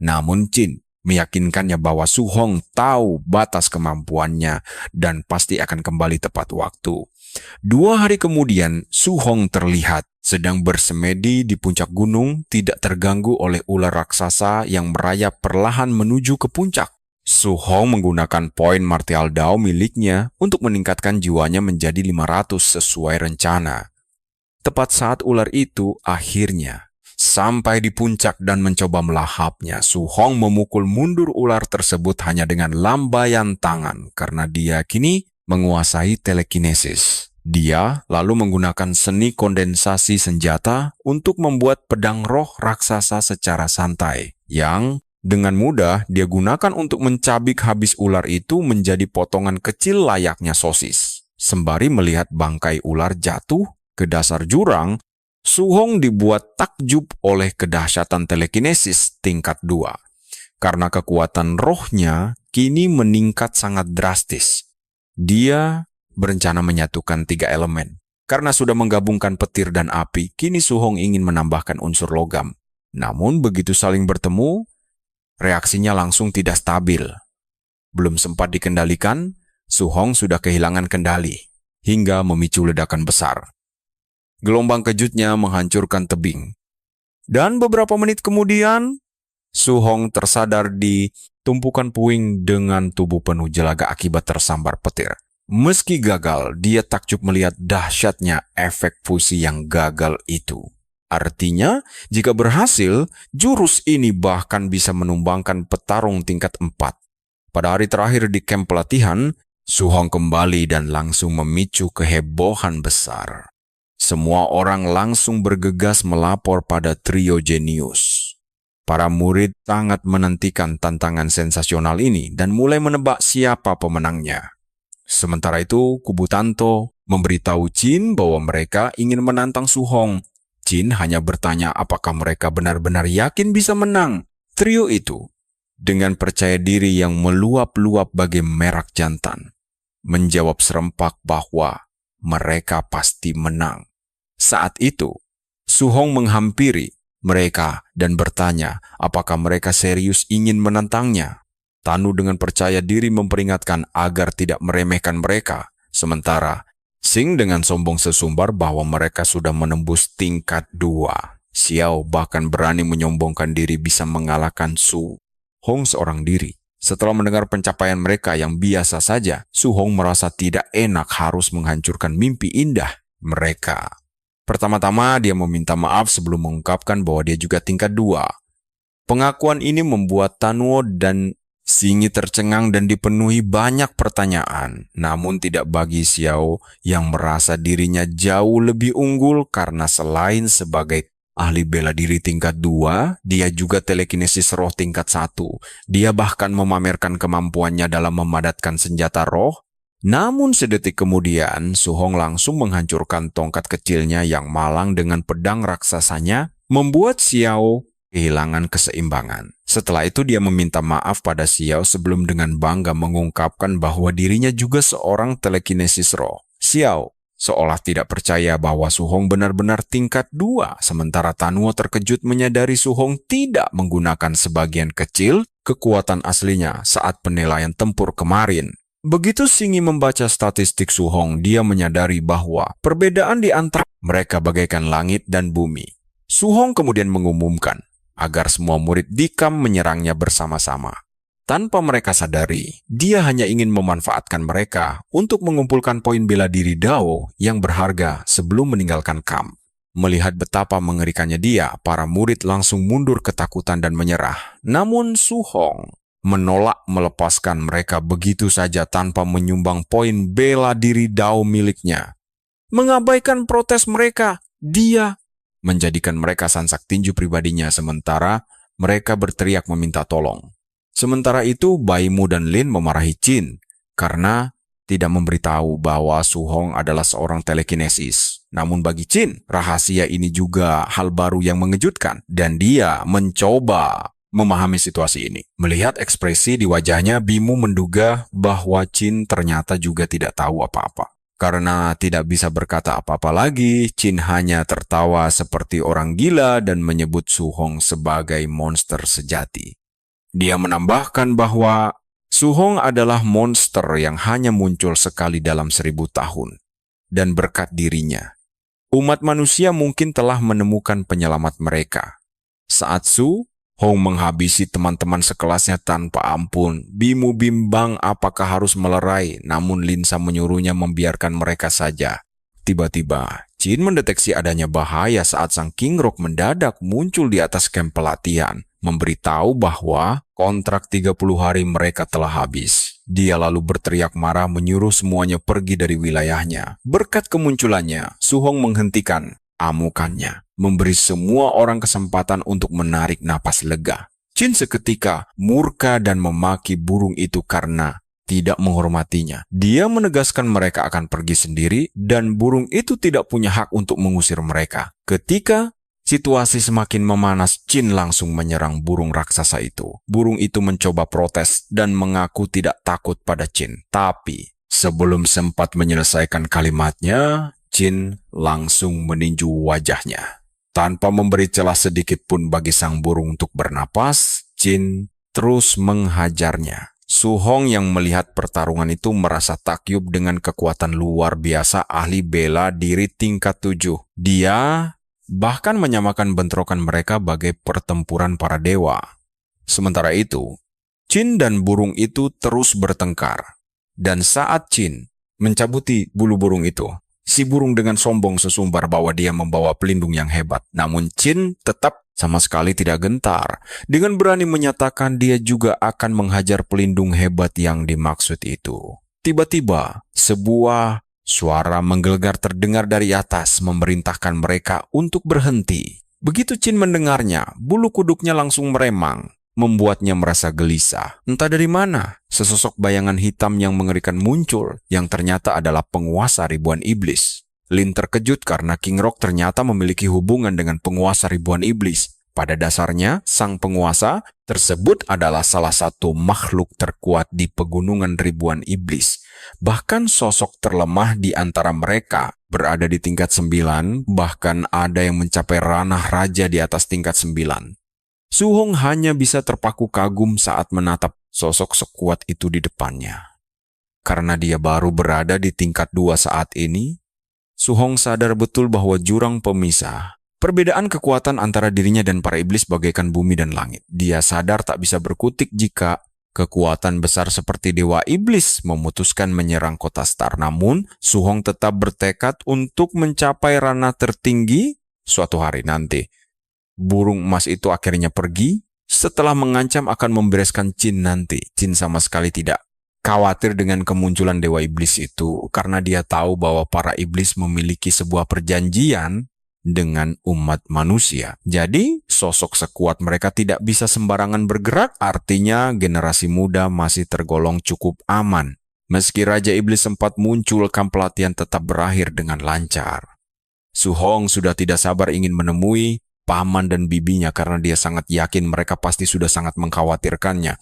Namun Qin meyakinkannya bahwa Su Hong tahu batas kemampuannya dan pasti akan kembali tepat waktu. 2 hari kemudian, Su Hong terlihat sedang bersemedi di puncak gunung, tidak terganggu oleh ular raksasa yang merayap perlahan menuju ke puncak. Su Hong menggunakan poin martial Dao miliknya untuk meningkatkan jiwanya menjadi 500 sesuai rencana. Tepat saat ular itu akhirnya sampai di puncak dan mencoba melahapnya, Su Hong memukul mundur ular tersebut hanya dengan lambaian tangan karena dia kini menguasai telekinesis. Dia lalu menggunakan seni kondensasi senjata untuk membuat pedang roh raksasa secara santai, yang dengan mudah dia gunakan untuk mencabik habis ular itu menjadi potongan kecil layaknya sosis. Sembari melihat bangkai ular jatuh ke dasar jurang, Su Hong dibuat takjub oleh kedahsyatan telekinesis tingkat 2. Karena kekuatan rohnya kini meningkat sangat drastis. Dia berencana menyatukan 3 elemen. Karena sudah menggabungkan petir dan api, kini Su Hong ingin menambahkan unsur logam. Namun begitu saling bertemu, reaksinya langsung tidak stabil. Belum sempat dikendalikan, Su Hong sudah kehilangan kendali, hingga memicu ledakan besar. Gelombang kejutnya menghancurkan tebing. Dan beberapa menit kemudian, Su Hong tersadar di tumpukan puing dengan tubuh penuh jelaga akibat tersambar petir. Meski gagal, dia takjub melihat dahsyatnya efek fusi yang gagal itu. Artinya, jika berhasil, jurus ini bahkan bisa menumbangkan petarung tingkat 4. Pada hari terakhir di kamp pelatihan, Su Hong kembali dan langsung memicu kehebohan besar. Semua orang langsung bergegas melapor pada trio jenius. Para murid sangat menantikan tantangan sensasional ini dan mulai menebak siapa pemenangnya. Sementara itu, kubu Tanto memberitahu Jin bahwa mereka ingin menantang Su Hong. Jin hanya bertanya apakah mereka benar-benar yakin bisa menang. Trio itu, dengan percaya diri yang meluap-luap bagai merak jantan, menjawab serempak bahwa mereka pasti menang. Saat itu, Su Hong menghampiri mereka dan bertanya apakah mereka serius ingin menantangnya. Tanu dengan percaya diri memperingatkan agar tidak meremehkan mereka. Sementara Xing dengan sombong sesumbar bahwa mereka sudah menembus tingkat 2. Xiao bahkan berani menyombongkan diri bisa mengalahkan Su Hong seorang diri. Setelah mendengar pencapaian mereka yang biasa saja, Su Hong merasa tidak enak harus menghancurkan mimpi indah mereka. Pertama-tama dia meminta maaf sebelum mengungkapkan bahwa dia juga tingkat 2. Pengakuan ini membuat Tanuo dan Xingyi tercengang dan dipenuhi banyak pertanyaan, namun tidak bagi Xiao yang merasa dirinya jauh lebih unggul karena selain sebagai ahli bela diri tingkat 2, dia juga telekinesis roh tingkat 1. Dia bahkan memamerkan kemampuannya dalam memadatkan senjata roh. Namun sedetik kemudian, Su Hong langsung menghancurkan tongkat kecilnya yang malang dengan pedang raksasanya, membuat Xiao kehilangan keseimbangan. Setelah itu dia meminta maaf pada Xiao sebelum dengan bangga mengungkapkan bahwa dirinya juga seorang telekinesis roh. Xiao seolah tidak percaya bahwa Su Hong benar-benar tingkat 2, sementara Tanuo terkejut menyadari Su Hong tidak menggunakan sebagian kecil kekuatan aslinya saat penilaian tempur kemarin. Begitu Xingyi membaca statistik Su Hong, dia menyadari bahwa perbedaan di antara mereka bagaikan langit dan bumi. Su Hong kemudian mengumumkan agar semua murid di kamp menyerangnya bersama-sama. Tanpa mereka sadari, dia hanya ingin memanfaatkan mereka untuk mengumpulkan poin bela diri Dao yang berharga sebelum meninggalkan kamp. Melihat betapa mengerikannya dia, para murid langsung mundur ketakutan dan menyerah. Namun Su Hong menolak melepaskan mereka begitu saja tanpa menyumbang poin bela diri Dao miliknya. Mengabaikan protes mereka, dia menjadikan mereka sansak tinju pribadinya sementara mereka berteriak meminta tolong. Sementara itu, Bai Mu dan Lin memarahi Jin karena tidak memberitahu bahwa Su Hong adalah seorang telekinesis. Namun bagi Jin, rahasia ini juga hal baru yang mengejutkan dan dia mencoba memahami situasi ini. Melihat ekspresi di wajahnya, Bimu menduga bahwa Jin ternyata juga tidak tahu apa-apa. Karena tidak bisa berkata apa-apa lagi, Jin hanya tertawa seperti orang gila dan menyebut Su Hong sebagai monster sejati. Dia menambahkan bahwa Su Hong adalah monster yang hanya muncul sekali dalam 1000 tahun. Dan berkat dirinya, umat manusia mungkin telah menemukan penyelamat mereka. Saat Su Hong menghabisi teman-teman sekelasnya tanpa ampun, Bimu bimbang apakah harus melerai, namun Linsa menyuruhnya membiarkan mereka saja. Tiba-tiba, Jin mendeteksi adanya bahaya saat sang King Rock mendadak muncul di atas kamp pelatihan, memberitahu bahwa kontrak 30 hari mereka telah habis. Dia lalu berteriak marah menyuruh semuanya pergi dari wilayahnya. Berkat kemunculannya, Su Hong menghentikan amukannya, memberi semua orang kesempatan untuk menarik napas lega. Jin seketika murka dan memaki burung itu karena tidak menghormatinya. Dia menegaskan mereka akan pergi sendiri dan burung itu tidak punya hak untuk mengusir mereka. Ketika situasi semakin memanas, Jin langsung menyerang burung raksasa itu. Burung itu mencoba protes dan mengaku tidak takut pada Jin. Tapi sebelum sempat menyelesaikan kalimatnya, Jin langsung meninju wajahnya. Tanpa memberi celah sedikit pun bagi sang burung untuk bernapas, Jin terus menghajarnya. Su Hong yang melihat pertarungan itu merasa takyub dengan kekuatan luar biasa ahli bela diri tingkat 7. Dia bahkan menyamakan bentrokan mereka bagai pertempuran para dewa. Sementara itu, Jin dan burung itu terus bertengkar. Dan saat Jin mencabuti bulu burung itu, si burung dengan sombong sesumbar bahwa dia membawa pelindung yang hebat. Namun Jin tetap sama sekali tidak gentar. Dengan berani menyatakan dia juga akan menghajar pelindung hebat yang dimaksud itu. Tiba-tiba, sebuah suara menggelegar terdengar dari atas memerintahkan mereka untuk berhenti. Begitu Jin mendengarnya, bulu kuduknya langsung meremang, membuatnya merasa gelisah. Entah dari mana, sesosok bayangan hitam yang mengerikan muncul, yang ternyata adalah penguasa ribuan iblis. Lin terkejut karena King Rock ternyata memiliki hubungan dengan penguasa ribuan iblis. Pada dasarnya, sang penguasa tersebut adalah salah satu makhluk terkuat di pegunungan ribuan iblis. Bahkan sosok terlemah di antara mereka berada di tingkat 9, bahkan ada yang mencapai ranah raja di atas tingkat 9. Su Hong hanya bisa terpaku kagum saat menatap sosok sekuat itu di depannya. Karena dia baru berada di tingkat 2 saat ini, Su Hong sadar betul bahwa jurang pemisah, perbedaan kekuatan antara dirinya dan para iblis bagaikan bumi dan langit. Dia sadar tak bisa berkutik jika kekuatan besar seperti Dewa Iblis memutuskan menyerang kota Star. Namun, Su Hong tetap bertekad untuk mencapai ranah tertinggi suatu hari nanti. Burung emas itu akhirnya pergi setelah mengancam akan membereskan Jin nanti. Jin sama sekali tidak khawatir dengan kemunculan Dewa Iblis itu karena dia tahu bahwa para iblis memiliki sebuah perjanjian dengan umat manusia. Jadi, sosok sekuat mereka tidak bisa sembarangan bergerak, artinya generasi muda masih tergolong cukup aman. Meski Raja Iblis sempat muncul, kamp pelatihan tetap berakhir dengan lancar. Su Hong sudah tidak sabar ingin menemui paman dan bibinya karena dia sangat yakin mereka pasti sudah sangat mengkhawatirkannya.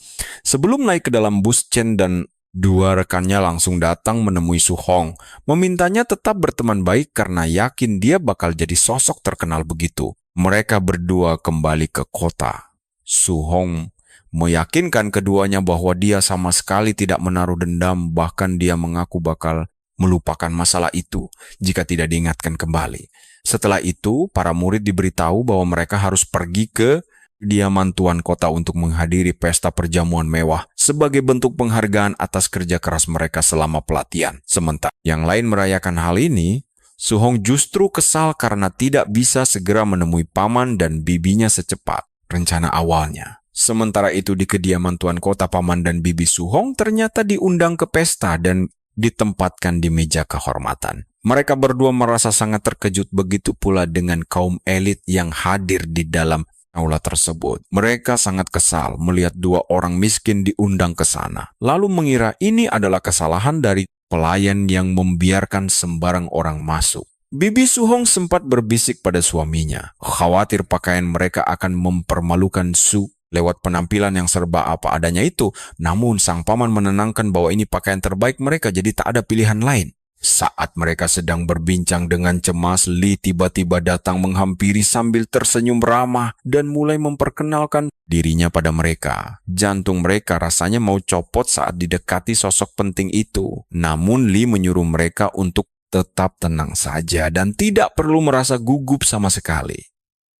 Sebelum naik ke dalam bus, Chen dan dua rekannya langsung datang menemui Su Hong, memintanya tetap berteman baik karena yakin dia bakal jadi sosok terkenal begitu. Mereka berdua kembali ke kota. Su Hong meyakinkan keduanya bahwa dia sama sekali tidak menaruh dendam, bahkan dia mengaku bakal melupakan masalah itu jika tidak diingatkan kembali. Setelah itu, para murid diberitahu bahwa mereka harus pergi ke kediaman tuan kota untuk menghadiri pesta perjamuan mewah sebagai bentuk penghargaan atas kerja keras mereka selama pelatihan. Sementara yang lain merayakan hal ini, Su Hong justru kesal karena tidak bisa segera menemui paman dan bibinya secepat rencana awalnya. Sementara itu di kediaman tuan kota, paman dan bibi Su Hong ternyata diundang ke pesta dan ditempatkan di meja kehormatan. Mereka berdua merasa sangat terkejut, begitu pula dengan kaum elit yang hadir di dalam aula tersebut. Mereka sangat kesal melihat dua orang miskin diundang ke sana, lalu mengira ini adalah kesalahan dari pelayan yang membiarkan sembarang orang masuk. Bibi Su Hong sempat berbisik pada suaminya, khawatir pakaian mereka akan mempermalukan Su lewat penampilan yang serba apa adanya itu. Namun sang paman menenangkan bahwa ini pakaian terbaik mereka, jadi tak ada pilihan lain. Saat mereka sedang berbincang dengan cemas, Li tiba-tiba datang menghampiri sambil tersenyum ramah dan mulai memperkenalkan dirinya pada mereka. Jantung mereka rasanya mau copot saat didekati sosok penting itu. Namun Li menyuruh mereka untuk tetap tenang saja dan tidak perlu merasa gugup sama sekali.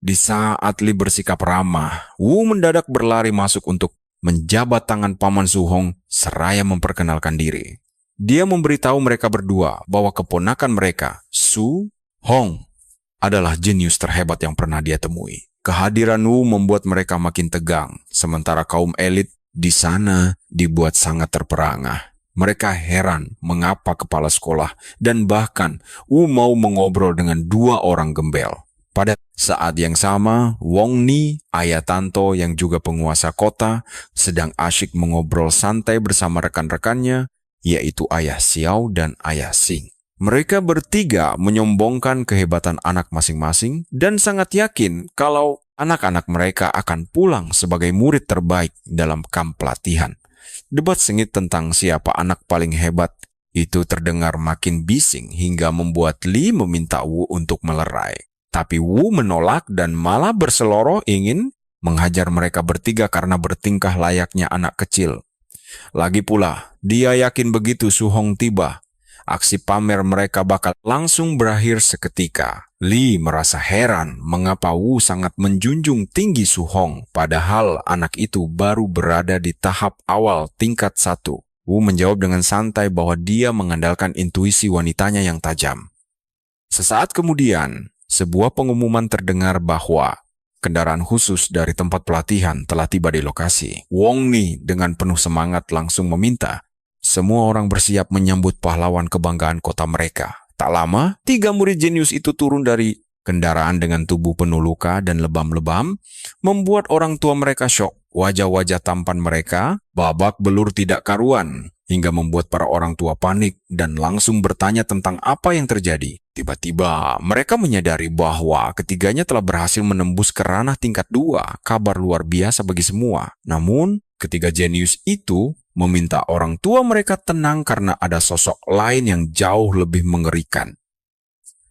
Di saat Li bersikap ramah, Wu mendadak berlari masuk untuk menjabat tangan paman Su Hong seraya memperkenalkan diri. Dia memberitahu mereka berdua bahwa keponakan mereka, Su Hong, adalah jenius terhebat yang pernah dia temui. Kehadiran Wu membuat mereka makin tegang, sementara kaum elit di sana dibuat sangat terperangah. Mereka heran mengapa kepala sekolah dan bahkan Wu mau mengobrol dengan dua orang gembel. Pada saat yang sama, Wong Ni, ayah Tanto yang juga penguasa kota, sedang asyik mengobrol santai bersama rekan-rekannya, yaitu ayah Xiao dan ayah Xing. Mereka bertiga menyombongkan kehebatan anak masing-masing dan sangat yakin kalau anak-anak mereka akan pulang sebagai murid terbaik dalam kamp pelatihan. Debat sengit tentang siapa anak paling hebat itu terdengar makin bising hingga membuat Li meminta Wu untuk melerai. Tapi Wu menolak dan malah berseloroh ingin menghajar mereka bertiga karena bertingkah layaknya anak kecil. Lagi pula, dia yakin begitu Su Hong tiba, aksi pamer mereka bakal langsung berakhir seketika. Li merasa heran mengapa Wu sangat menjunjung tinggi Su Hong, padahal anak itu baru berada di tahap awal tingkat 1. Wu menjawab dengan santai bahwa dia mengandalkan intuisi wanitanya yang tajam. Sesaat kemudian, sebuah pengumuman terdengar bahwa kendaraan khusus dari tempat pelatihan telah tiba di lokasi. Wong Ni dengan penuh semangat langsung meminta semua orang bersiap menyambut pahlawan kebanggaan kota mereka. Tak lama, 3 murid jenius itu turun dari kendaraan dengan tubuh penuh luka dan lebam-lebam, membuat orang tua mereka syok. Wajah-wajah tampan mereka babak belur tidak karuan, hingga membuat para orang tua panik dan langsung bertanya tentang apa yang terjadi. Tiba-tiba, mereka menyadari bahwa ketiganya telah berhasil menembus ke ranah tingkat 2, kabar luar biasa bagi semua. Namun, ketiga jenius itu meminta orang tua mereka tenang karena ada sosok lain yang jauh lebih mengerikan.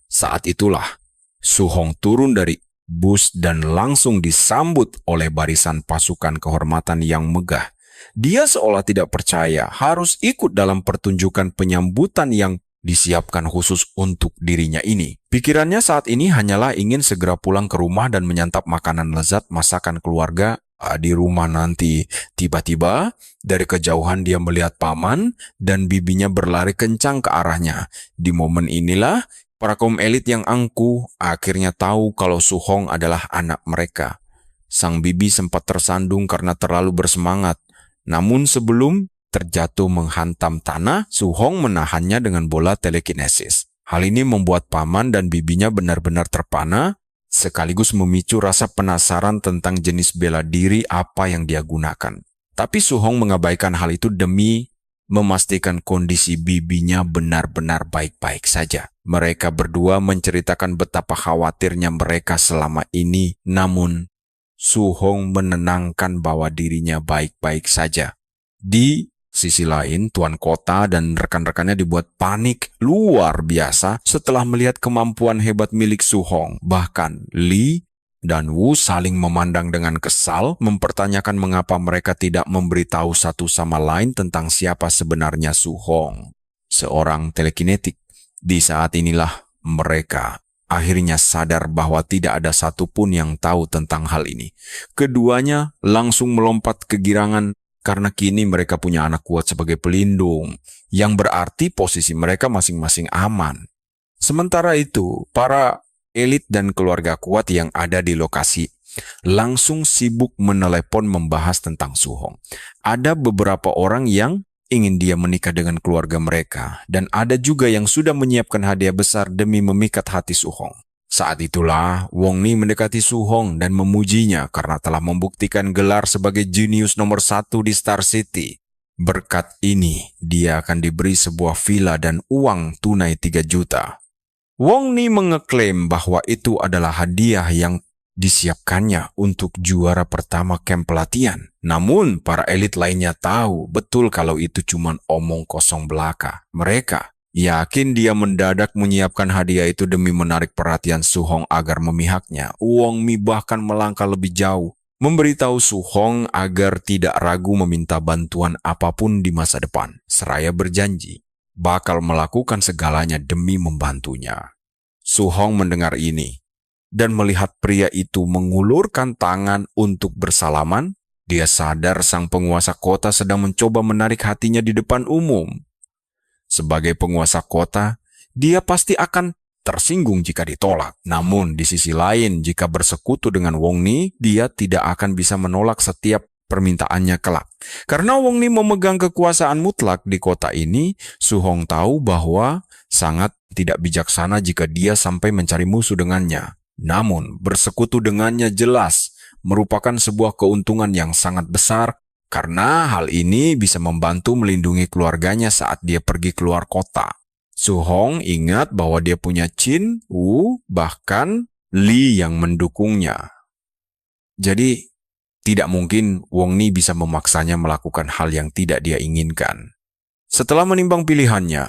Saat itulah, Su Hong turun dari bus dan langsung disambut oleh barisan pasukan kehormatan yang megah. Dia seolah tidak percaya harus ikut dalam pertunjukan penyambutan yang disiapkan khusus untuk dirinya ini. Pikirannya saat ini hanyalah ingin segera pulang ke rumah dan menyantap makanan lezat masakan keluarga di rumah nanti. Tiba-tiba, dari kejauhan dia melihat paman dan bibinya berlari kencang ke arahnya. Di momen inilah, para kaum elit yang angkuh akhirnya tahu kalau Su Hong adalah anak mereka. Sang bibi sempat tersandung karena terlalu bersemangat. Namun sebelum terjatuh menghantam tanah, Su Hong menahannya dengan bola telekinesis. Hal ini membuat paman dan bibinya benar-benar terpana, sekaligus memicu rasa penasaran tentang jenis bela diri apa yang dia gunakan. Tapi Su Hong mengabaikan hal itu demi memastikan kondisi bibinya benar-benar baik-baik saja. Mereka berdua menceritakan betapa khawatirnya mereka selama ini, namun Su Hong menenangkan bahwa dirinya baik-baik saja. Di sisi lain, Tuan Kota dan rekan-rekannya dibuat panik luar biasa setelah melihat kemampuan hebat milik Su Hong. Bahkan Li dan Wu saling memandang dengan kesal, mempertanyakan mengapa mereka tidak memberitahu satu sama lain tentang siapa sebenarnya Su Hong, seorang telekinetik. Di saat inilah mereka akhirnya sadar bahwa tidak ada satupun yang tahu tentang hal ini. Keduanya langsung melompat kegirangan karena kini mereka punya anak kuat sebagai pelindung, yang berarti posisi mereka masing-masing aman. Sementara itu, para elit dan keluarga kuat yang ada di lokasi langsung sibuk menelepon membahas tentang Su Hong. Ada beberapa orang yang ingin dia menikah dengan keluarga mereka, dan ada juga yang sudah menyiapkan hadiah besar demi memikat hati Su Hong. Saat itulah, Wong Ni mendekati Su Hong dan memujinya karena telah membuktikan gelar sebagai jenius nomor 1 di Star City. Berkat ini, dia akan diberi sebuah villa dan uang tunai 3 juta. Wong Ni mengeklaim bahwa itu adalah hadiah yang disiapkannya untuk juara pertama kamp pelatihan. Namun, para elit lainnya tahu betul kalau itu cuma omong kosong belaka. Mereka yakin dia mendadak menyiapkan hadiah itu demi menarik perhatian Su Hong agar memihaknya. Wong Mi bahkan melangkah lebih jauh, memberitahu Su Hong agar tidak ragu meminta bantuan apapun di masa depan, seraya berjanji bakal melakukan segalanya demi membantunya. Su Hong mendengar ini dan melihat pria itu mengulurkan tangan untuk bersalaman. Dia sadar sang penguasa kota sedang mencoba menarik hatinya di depan umum. Sebagai penguasa kota, dia pasti akan tersinggung jika ditolak. Namun di sisi lain, jika bersekutu dengan Wong Ni, dia tidak akan bisa menolak setiap permintaannya kelak. Karena Wong Ni memegang kekuasaan mutlak di kota ini, Su Hong tahu bahwa sangat tidak bijaksana jika dia sampai mencari musuh dengannya. Namun, bersekutu dengannya jelas merupakan sebuah keuntungan yang sangat besar karena hal ini bisa membantu melindungi keluarganya saat dia pergi keluar kota. Su Hong ingat bahwa dia punya Qin, Wu, bahkan Li yang mendukungnya. Jadi, tidak mungkin Wong Ni bisa memaksanya melakukan hal yang tidak dia inginkan. Setelah menimbang pilihannya,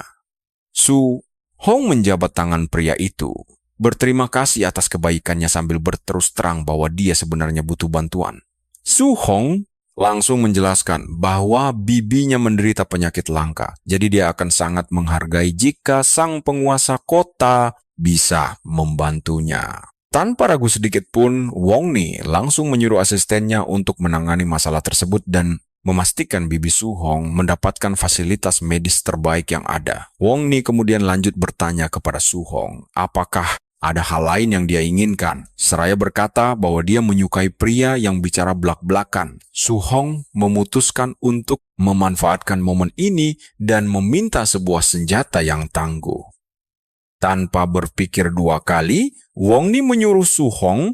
Su Hong menjabat tangan pria itu, berterima kasih atas kebaikannya sambil berterus terang bahwa dia sebenarnya butuh bantuan. Su Hong langsung menjelaskan bahwa bibinya menderita penyakit langka, jadi dia akan sangat menghargai jika sang penguasa kota bisa membantunya. Tanpa ragu sedikit pun, Wong Ni langsung menyuruh asistennya untuk menangani masalah tersebut dan memastikan bibi Su Hong mendapatkan fasilitas medis terbaik yang ada. Wong Ni kemudian lanjut bertanya kepada Su Hong, apakah ada hal lain yang dia inginkan. Seraya berkata bahwa dia menyukai pria yang bicara belak-belakan. Su Hong memutuskan untuk memanfaatkan momen ini dan meminta sebuah senjata yang tangguh. Tanpa berpikir dua kali, Wong Ni menyuruh Su Hong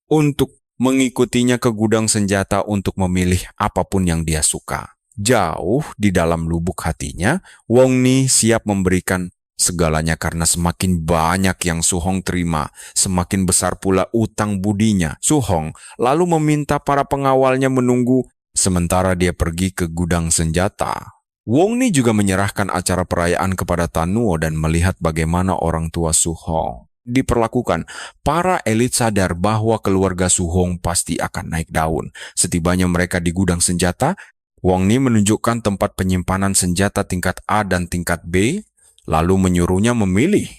untuk mengikutinya ke gudang senjata untuk memilih apapun yang dia suka. Jauh di dalam lubuk hatinya, Wong Ni siap memberikan segalanya karena semakin banyak yang Su Hong terima, semakin besar pula utang budinya. Su Hong lalu meminta para pengawalnya menunggu sementara dia pergi ke gudang senjata. Wong Ni juga menyerahkan acara perayaan kepada Tanuo dan melihat bagaimana orang tua Su Hong diperlakukan. Para elit sadar bahwa keluarga Su Hong pasti akan naik daun. Setibanya mereka di gudang senjata, Wong Ni menunjukkan tempat penyimpanan senjata tingkat A dan tingkat B, lalu menyuruhnya memilih.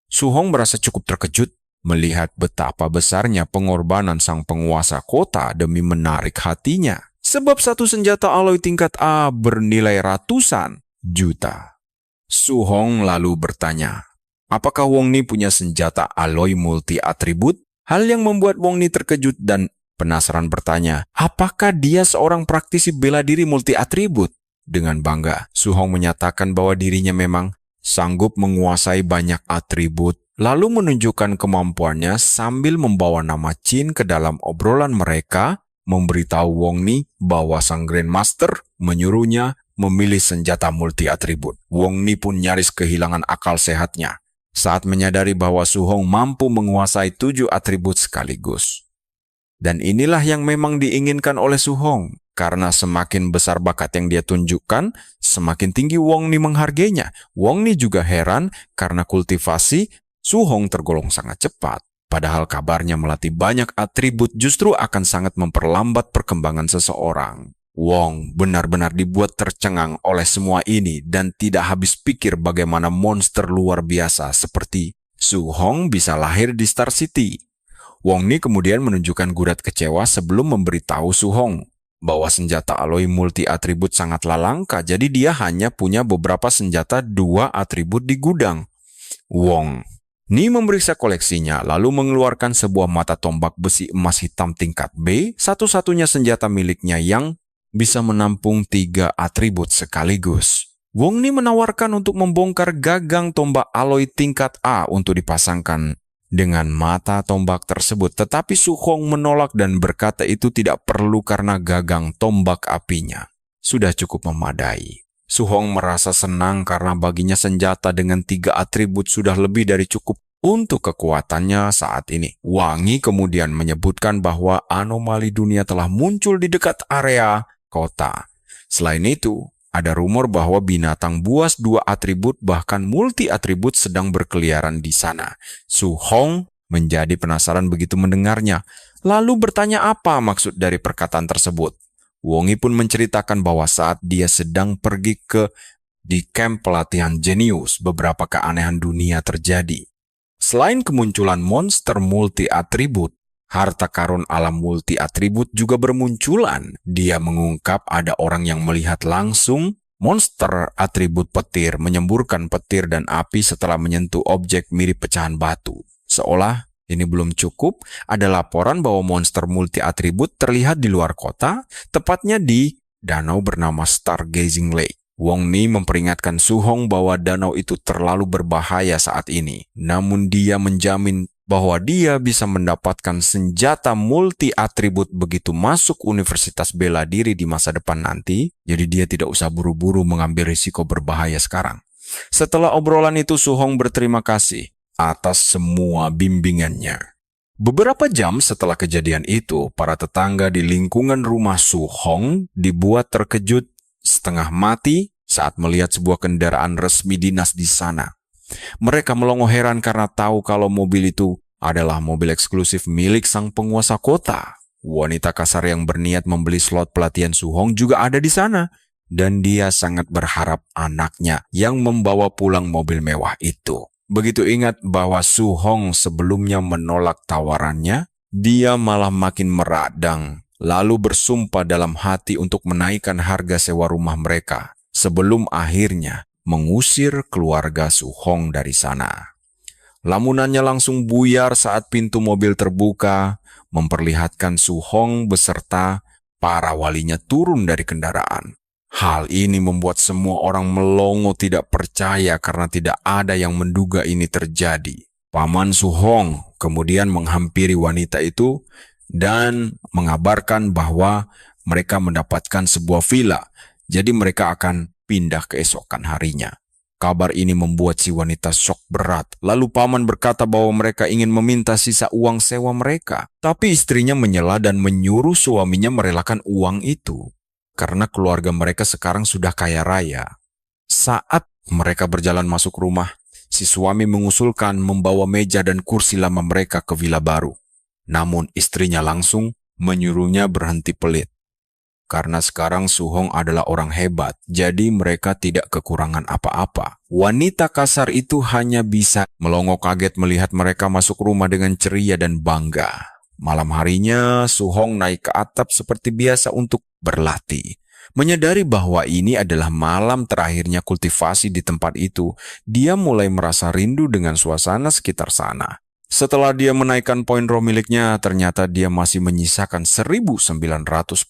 Su Hong merasa cukup terkejut melihat betapa besarnya pengorbanan sang penguasa kota demi menarik hatinya. Sebab satu senjata alloy tingkat A bernilai ratusan juta. Su Hong lalu bertanya, apakah Wong Ni punya senjata alloy multi-atribut? Hal yang membuat Wong Ni terkejut dan penasaran bertanya, apakah dia seorang praktisi bela diri multi-atribut? Dengan bangga, Su Hong menyatakan bahwa dirinya memang sanggup menguasai banyak atribut, lalu menunjukkan kemampuannya sambil membawa nama Qin ke dalam obrolan mereka, memberitahu Wong Ni bahwa sang Grandmaster menyuruhnya memilih senjata multi-atribut. Wong Ni pun nyaris kehilangan akal sehatnya saat menyadari bahwa Su Hong mampu menguasai 7 atribut sekaligus. Dan inilah yang memang diinginkan oleh Su Hong. Karena semakin besar bakat yang dia tunjukkan, semakin tinggi Wong Ni menghargainya. Wong Ni juga heran karena kultivasi Su Hong tergolong sangat cepat. Padahal kabarnya melatih banyak atribut justru akan sangat memperlambat perkembangan seseorang. Wong benar-benar dibuat tercengang oleh semua ini dan tidak habis pikir bagaimana monster luar biasa seperti Su Hong bisa lahir di Star City. Wong Ni kemudian menunjukkan gurat kecewa sebelum memberitahu Su Hong bahwa senjata alloy multi-atribut sangatlah langka, jadi dia hanya punya beberapa senjata 2 atribut di gudang. Wong Ni memeriksa koleksinya, lalu mengeluarkan sebuah mata tombak besi emas hitam tingkat B, satu-satunya senjata miliknya yang bisa menampung 3 atribut sekaligus. Wong Ni menawarkan untuk membongkar gagang tombak alloy tingkat A untuk dipasangkan dengan mata tombak tersebut, tetapi Su Hong menolak dan berkata itu tidak perlu karena gagang tombak apinya sudah cukup memadai. Su Hong merasa senang karena baginya senjata dengan 3 atribut sudah lebih dari cukup untuk kekuatannya saat ini. Wangi kemudian menyebutkan bahwa anomali dunia telah muncul di dekat area kota. Selain itu, ada rumor bahwa binatang buas 2 atribut bahkan multi-atribut sedang berkeliaran di sana. Su Hong menjadi penasaran begitu mendengarnya, lalu bertanya apa maksud dari perkataan tersebut. Wong Ni pun menceritakan bahwa saat dia sedang pergi di camp pelatihan jenius, beberapa keanehan dunia terjadi. Selain kemunculan monster multi-atribut, harta karun alam multi-atribut juga bermunculan. Dia mengungkap ada orang yang melihat langsung Monster atribut petir menyemburkan petir dan api setelah menyentuh objek mirip pecahan batu. Seolah ini belum cukup, ada laporan bahwa monster multi-atribut terlihat di luar kota, tepatnya di danau bernama Stargazing Lake. Wong Ni memperingatkan Su Hong bahwa danau itu terlalu berbahaya saat ini. Namun dia menjamin bahwa dia bisa mendapatkan senjata multi-atribut begitu masuk Universitas Bela Diri di masa depan nanti, jadi dia tidak usah buru-buru mengambil risiko berbahaya sekarang. Setelah obrolan itu, Su Hong berterima kasih atas semua bimbingannya. Beberapa jam setelah kejadian itu, para tetangga di lingkungan rumah Su Hong dibuat terkejut setengah mati saat melihat sebuah kendaraan resmi dinas di sana. Mereka melongo heran karena tahu kalau mobil itu adalah mobil eksklusif milik sang penguasa kota. Wanita kasar yang berniat membeli slot pelatihan Su Hong juga ada di sana. Dan dia sangat berharap anaknya yang membawa pulang mobil mewah itu. Begitu ingat bahwa Su Hong sebelumnya menolak tawarannya, dia malah makin meradang. Lalu bersumpah dalam hati untuk menaikkan harga sewa rumah mereka sebelum akhirnya mengusir keluarga Su Hong dari sana. Lamunannya langsung buyar saat pintu mobil terbuka, memperlihatkan Su Hong beserta para walinya turun dari kendaraan. Hal ini membuat semua orang melongo tidak percaya karena tidak ada yang menduga ini terjadi. Paman Su Hong kemudian menghampiri wanita itu dan mengabarkan bahwa mereka mendapatkan sebuah villa, jadi mereka akan pindah keesokan harinya. Kabar ini membuat si wanita syok berat. Lalu paman berkata bahwa mereka ingin meminta sisa uang sewa mereka. Tapi istrinya menyela dan menyuruh suaminya merelakan uang itu. Karena keluarga mereka sekarang sudah kaya raya. Saat mereka berjalan masuk rumah, si suami mengusulkan membawa meja dan kursi lama mereka ke villa baru. Namun istrinya langsung menyuruhnya berhenti pelit. Karena sekarang Su Hong adalah orang hebat, jadi mereka tidak kekurangan apa-apa. Wanita kasar itu hanya bisa melongo kaget melihat mereka masuk rumah dengan ceria dan bangga. Malam harinya, Su Hong naik ke atap seperti biasa untuk berlatih. Menyadari bahwa ini adalah malam terakhirnya kultivasi di tempat itu, dia mulai merasa rindu dengan suasana sekitar sana. Setelah dia menaikkan poin raw miliknya, ternyata dia masih menyisakan 1.900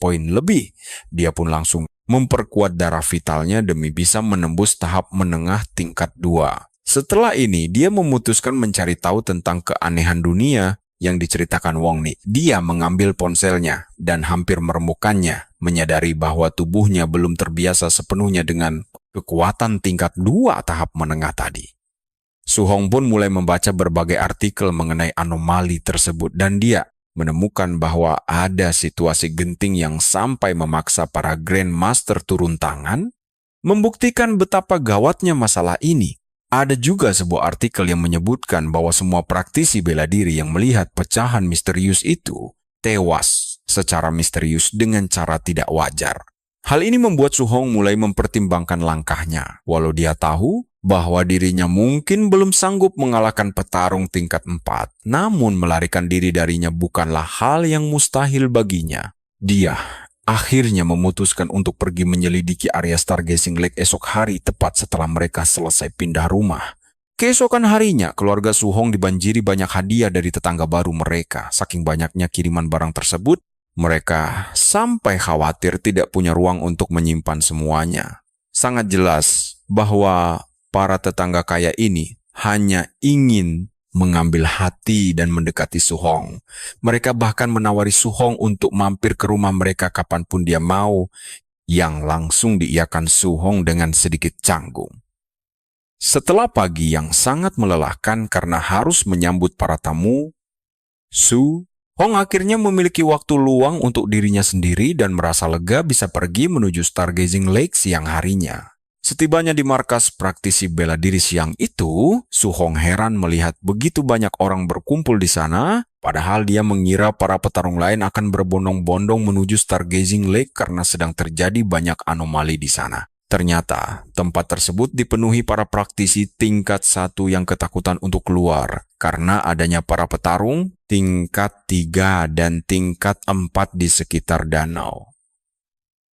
poin lebih. Dia pun langsung memperkuat darah vitalnya demi bisa menembus tahap menengah tingkat 2. Setelah ini, dia memutuskan mencari tahu tentang keanehan dunia yang diceritakan Wong Ni. Dia mengambil ponselnya dan hampir meremukannya, menyadari bahwa tubuhnya belum terbiasa sepenuhnya dengan kekuatan tingkat 2 tahap menengah tadi. Su Hong pun mulai membaca berbagai artikel mengenai anomali tersebut dan dia menemukan bahwa ada situasi genting yang sampai memaksa para Grandmaster turun tangan, membuktikan betapa gawatnya masalah ini. Ada juga sebuah artikel yang menyebutkan bahwa semua praktisi bela diri yang melihat pecahan misterius itu tewas secara misterius dengan cara tidak wajar. Hal ini membuat Su Hong mulai mempertimbangkan langkahnya, walau dia tahu bahwa dirinya mungkin belum sanggup mengalahkan petarung tingkat 4, namun melarikan diri darinya bukanlah hal yang mustahil baginya. Dia akhirnya memutuskan untuk pergi menyelidiki area Stargazing Lake esok hari tepat setelah mereka selesai pindah rumah. Keesokan harinya, keluarga Su Hong dibanjiri banyak hadiah dari tetangga baru mereka. Saking banyaknya kiriman barang tersebut, mereka sampai khawatir tidak punya ruang untuk menyimpan semuanya. Sangat jelas bahwa para tetangga kaya ini hanya ingin mengambil hati dan mendekati Su Hong. Mereka bahkan menawari Su Hong untuk mampir ke rumah mereka kapanpun dia mau, yang langsung diiyakan Su Hong dengan sedikit canggung. Setelah pagi yang sangat melelahkan karena harus menyambut para tamu, Su Hong akhirnya memiliki waktu luang untuk dirinya sendiri dan merasa lega bisa pergi menuju Stargazing Lake siang harinya. Setibanya di markas praktisi bela diri siang itu, Su Hong heran melihat begitu banyak orang berkumpul di sana, padahal dia mengira para petarung lain akan berbondong-bondong menuju Stargazing Lake karena sedang terjadi banyak anomali di sana. Ternyata, tempat tersebut dipenuhi para praktisi tingkat 1 yang ketakutan untuk keluar karena adanya para petarung tingkat 3 dan tingkat 4 di sekitar danau.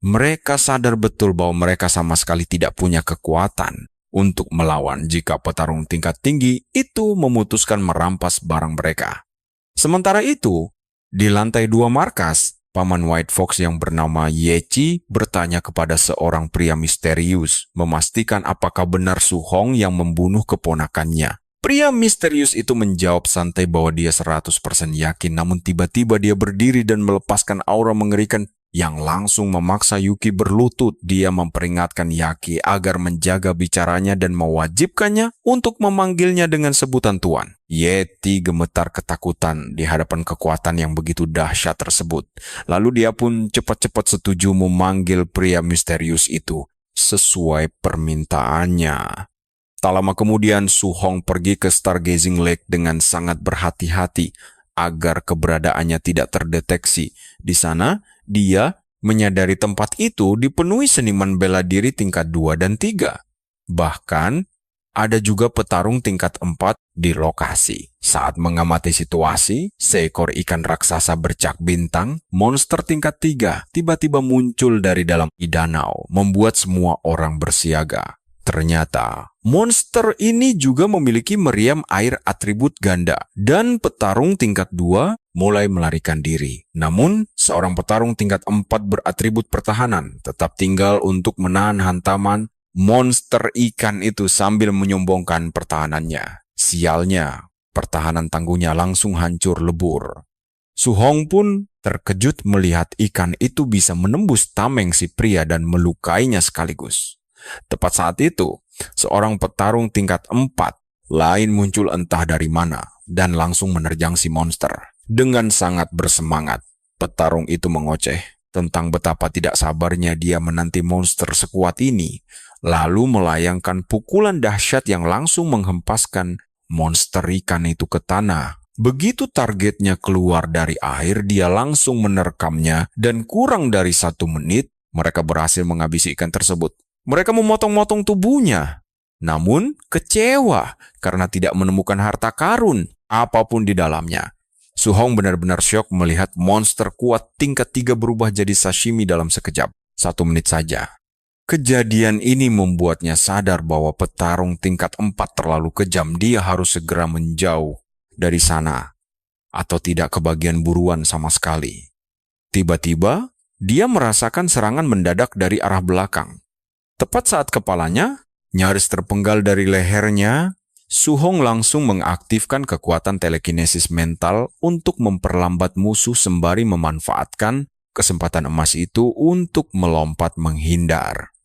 Mereka sadar betul bahwa mereka sama sekali tidak punya kekuatan untuk melawan jika petarung tingkat tinggi itu memutuskan merampas barang mereka. Sementara itu, di lantai 2 markas, Paman White Fox yang bernama Yechi bertanya kepada seorang pria misterius, memastikan apakah benar Su Hong yang membunuh keponakannya. Pria misterius itu menjawab santai bahwa dia 100% yakin, namun tiba-tiba dia berdiri dan melepaskan aura mengerikan yang langsung memaksa Yuki berlutut. Dia memperingatkan Yaki agar menjaga bicaranya dan mewajibkannya untuk memanggilnya dengan sebutan Tuan. Yeti gemetar ketakutan di hadapan kekuatan yang begitu dahsyat tersebut. Lalu dia pun cepat-cepat setuju memanggil pria misterius itu sesuai permintaannya. Tak lama kemudian, Su Hong pergi ke Stargazing Lake dengan sangat berhati-hati agar keberadaannya tidak terdeteksi. Di sana, dia menyadari tempat itu dipenuhi seniman bela diri tingkat 2 dan 3. Bahkan, ada juga petarung tingkat 4 di lokasi. Saat mengamati situasi, seekor ikan raksasa bercak bintang, monster tingkat 3, tiba-tiba muncul dari dalam danau, membuat semua orang bersiaga. Ternyata, monster ini juga memiliki meriam air atribut ganda, dan petarung tingkat 2 mulai melarikan diri. Namun, seorang petarung tingkat 4 beratribut pertahanan tetap tinggal untuk menahan hantaman monster ikan itu sambil menyombongkan pertahanannya. Sialnya, pertahanan tangguhnya langsung hancur lebur. Su Hong pun terkejut melihat ikan itu bisa menembus tameng si pria dan melukainya sekaligus. Tepat saat itu, seorang petarung tingkat 4 lain muncul entah dari mana dan langsung menerjang si monster. Dengan sangat bersemangat, petarung itu mengoceh tentang betapa tidak sabarnya dia menanti monster sekuat ini, lalu melayangkan pukulan dahsyat yang langsung menghempaskan monster ikan itu ke tanah. Begitu targetnya keluar dari air, dia langsung menerkamnya dan kurang dari 1 menit, mereka berhasil menghabisi ikan tersebut. Mereka memotong-motong tubuhnya, namun kecewa karena tidak menemukan harta karun apapun di dalamnya. Su Hong benar-benar syok melihat monster kuat tingkat 3 berubah jadi sashimi dalam sekejap, 1 menit saja. Kejadian ini membuatnya sadar bahwa petarung tingkat 4 terlalu kejam. Dia harus segera menjauh dari sana atau tidak kebagian buruan sama sekali. Tiba-tiba, dia merasakan serangan mendadak dari arah belakang. Tepat saat kepalanya nyaris terpenggal dari lehernya, Su Hong langsung mengaktifkan kekuatan telekinesis mental untuk memperlambat musuh sembari memanfaatkan kesempatan emas itu untuk melompat menghindar.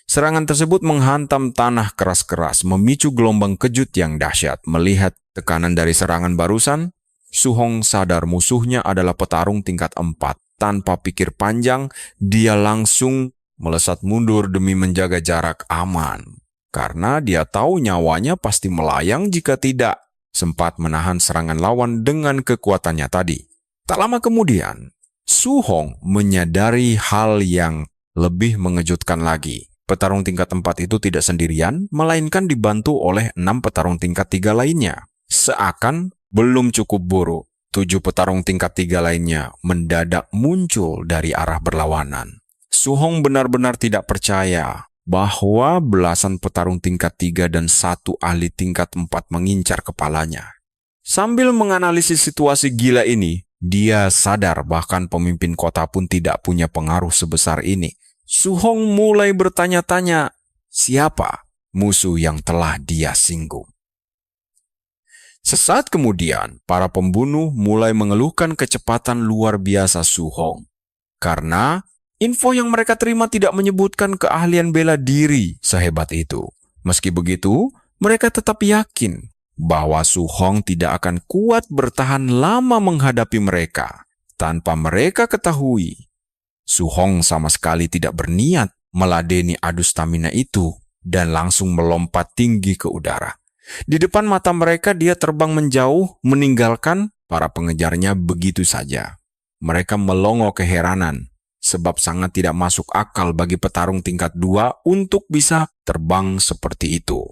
Serangan tersebut menghantam tanah keras-keras, memicu gelombang kejut yang dahsyat. Melihat tekanan dari serangan barusan, Su Hong sadar musuhnya adalah petarung tingkat 4. Tanpa pikir panjang, dia langsung melesat mundur demi menjaga jarak aman. Karena dia tahu nyawanya pasti melayang jika tidak sempat menahan serangan lawan dengan kekuatannya tadi. Tak lama kemudian, Su Hong menyadari hal yang lebih mengejutkan lagi. Petarung tingkat 4 itu tidak sendirian, melainkan dibantu oleh 6 petarung tingkat 3 lainnya. Seakan belum cukup buruk, 7 petarung tingkat 3 lainnya mendadak muncul dari arah berlawanan. Su Hong benar-benar tidak percaya bahwa belasan petarung tingkat 3 dan 1 ahli tingkat 4 mengincar kepalanya. Sambil menganalisis situasi gila ini, dia sadar bahkan pemimpin kota pun tidak punya pengaruh sebesar ini. Su Hong mulai bertanya-tanya, siapa musuh yang telah dia singgung? Sesaat kemudian, para pembunuh mulai mengeluhkan kecepatan luar biasa Su Hong. Karena info yang mereka terima tidak menyebutkan keahlian bela diri sehebat itu. Meski begitu, mereka tetap yakin bahwa Su Hong tidak akan kuat bertahan lama menghadapi mereka. Tanpa mereka ketahui, Su Hong sama sekali tidak berniat meladeni adu stamina itu dan langsung melompat tinggi ke udara. Di depan mata mereka dia terbang menjauh, meninggalkan para pengejarnya begitu saja. Mereka melongo keheranan, sebab sangat tidak masuk akal bagi petarung tingkat 2 untuk bisa terbang seperti itu.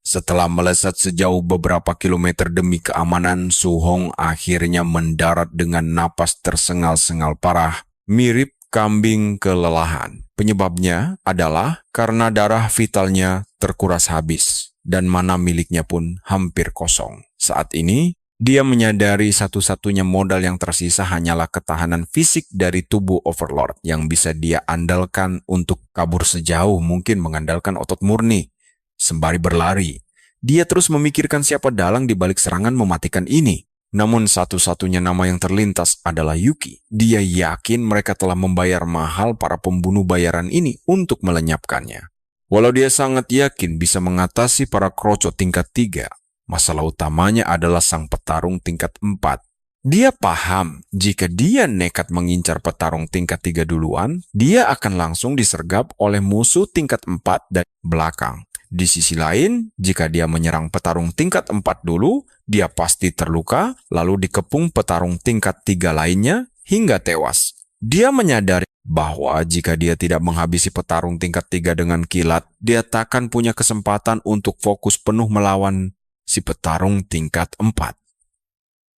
Setelah melesat sejauh beberapa kilometer demi keamanan, Su Hong akhirnya mendarat dengan napas tersengal-sengal parah, mirip kambing kelelahan. Penyebabnya adalah karena darah vitalnya terkuras habis dan mana miliknya pun hampir kosong. Saat ini, dia menyadari satu-satunya modal yang tersisa hanyalah ketahanan fisik dari tubuh Overlord yang bisa dia andalkan untuk kabur sejauh mungkin mengandalkan otot murni. Sembari berlari, dia terus memikirkan siapa dalang di balik serangan mematikan ini. Namun satu-satunya nama yang terlintas adalah Yuki. Dia yakin mereka telah membayar mahal para pembunuh bayaran ini untuk melenyapkannya. Walau dia sangat yakin bisa mengatasi para kroco tingkat 3, masalah utamanya adalah sang petarung tingkat 4. Dia paham jika dia nekat mengincar petarung tingkat 3 duluan, dia akan langsung disergap oleh musuh tingkat 4 dari belakang. Di sisi lain, jika dia menyerang petarung tingkat 4 dulu, dia pasti terluka, lalu dikepung petarung tingkat 3 lainnya hingga tewas. Dia menyadari bahwa jika dia tidak menghabisi petarung tingkat 3 dengan kilat, dia takkan punya kesempatan untuk fokus penuh melawan si petarung tingkat 4.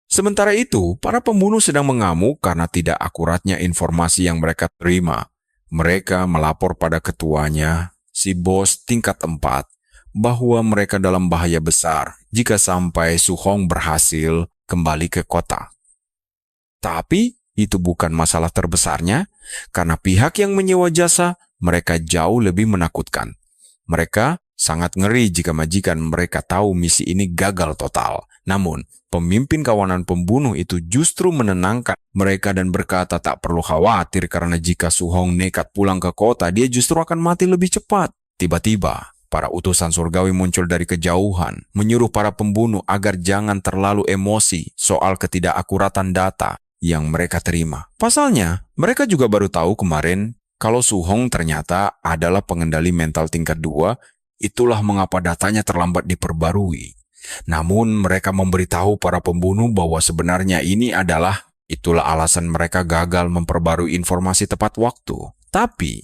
Sementara itu, para pembunuh sedang mengamuk karena tidak akuratnya informasi yang mereka terima. Mereka melapor pada ketuanya, si bos tingkat 4, bahwa mereka dalam bahaya besar jika sampai Su Hong berhasil kembali ke kota. Tapi, itu bukan masalah terbesarnya, karena pihak yang menyewa jasa mereka jauh lebih menakutkan. Mereka sangat ngeri jika majikan mereka tahu misi ini gagal total. Namun, pemimpin kawanan pembunuh itu justru menenangkan mereka dan berkata tak perlu khawatir karena jika Su Hong nekat pulang ke kota, dia justru akan mati lebih cepat. Tiba-tiba, para utusan surgawi muncul dari kejauhan, menyuruh para pembunuh agar jangan terlalu emosi soal ketidakakuratan data yang mereka terima. Pasalnya, mereka juga baru tahu kemarin kalau Su Hong ternyata adalah pengendali mental tingkat 2, itulah mengapa datanya terlambat diperbarui. Namun mereka memberitahu para pembunuh bahwa sebenarnya itulah alasan mereka gagal memperbarui informasi tepat waktu. Tapi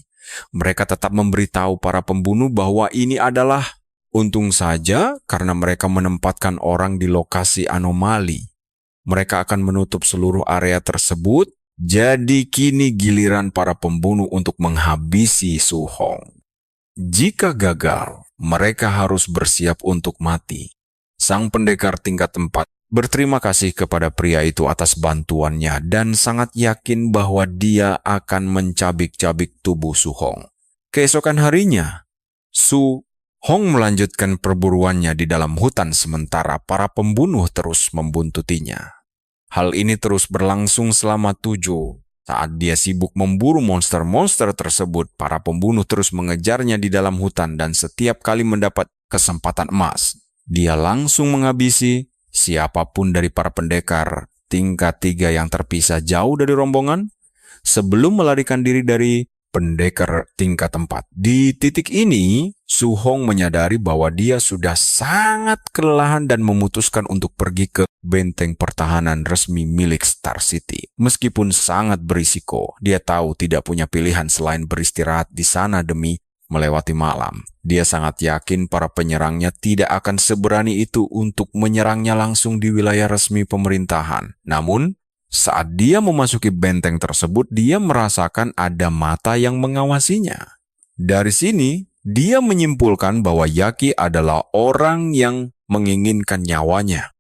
mereka tetap memberitahu para pembunuh bahwa ini adalah untung saja karena mereka menempatkan orang di lokasi anomali. Mereka akan menutup seluruh area tersebut, jadi kini giliran para pembunuh untuk menghabisi Su Hong. Jika gagal, mereka harus bersiap untuk mati. Sang pendekar tingkat 4 berterima kasih kepada pria itu atas bantuannya dan sangat yakin bahwa dia akan mencabik-cabik tubuh Su Hong. Keesokan harinya, Su Hong melanjutkan perburuannya di dalam hutan sementara para pembunuh terus membuntutinya. Hal ini terus berlangsung selama 7. Saat dia sibuk memburu monster-monster tersebut, para pembunuh terus mengejarnya di dalam hutan dan setiap kali mendapat kesempatan emas, dia langsung menghabisi siapapun dari para pendekar tingkat 3 yang terpisah jauh dari rombongan sebelum melarikan diri dari pendekar tingkat 4. Di titik ini, Su Hong menyadari bahwa dia sudah sangat kelelahan dan memutuskan untuk pergi ke benteng pertahanan resmi milik Star City. Meskipun sangat berisiko, dia tahu tidak punya pilihan selain beristirahat di sana demi melewati malam. Dia sangat yakin para penyerangnya tidak akan seberani itu untuk menyerangnya langsung di wilayah resmi pemerintahan. Namun, saat dia memasuki benteng tersebut, dia merasakan ada mata yang mengawasinya. Dari sini, dia menyimpulkan bahwa Yaki adalah orang yang menginginkan nyawanya.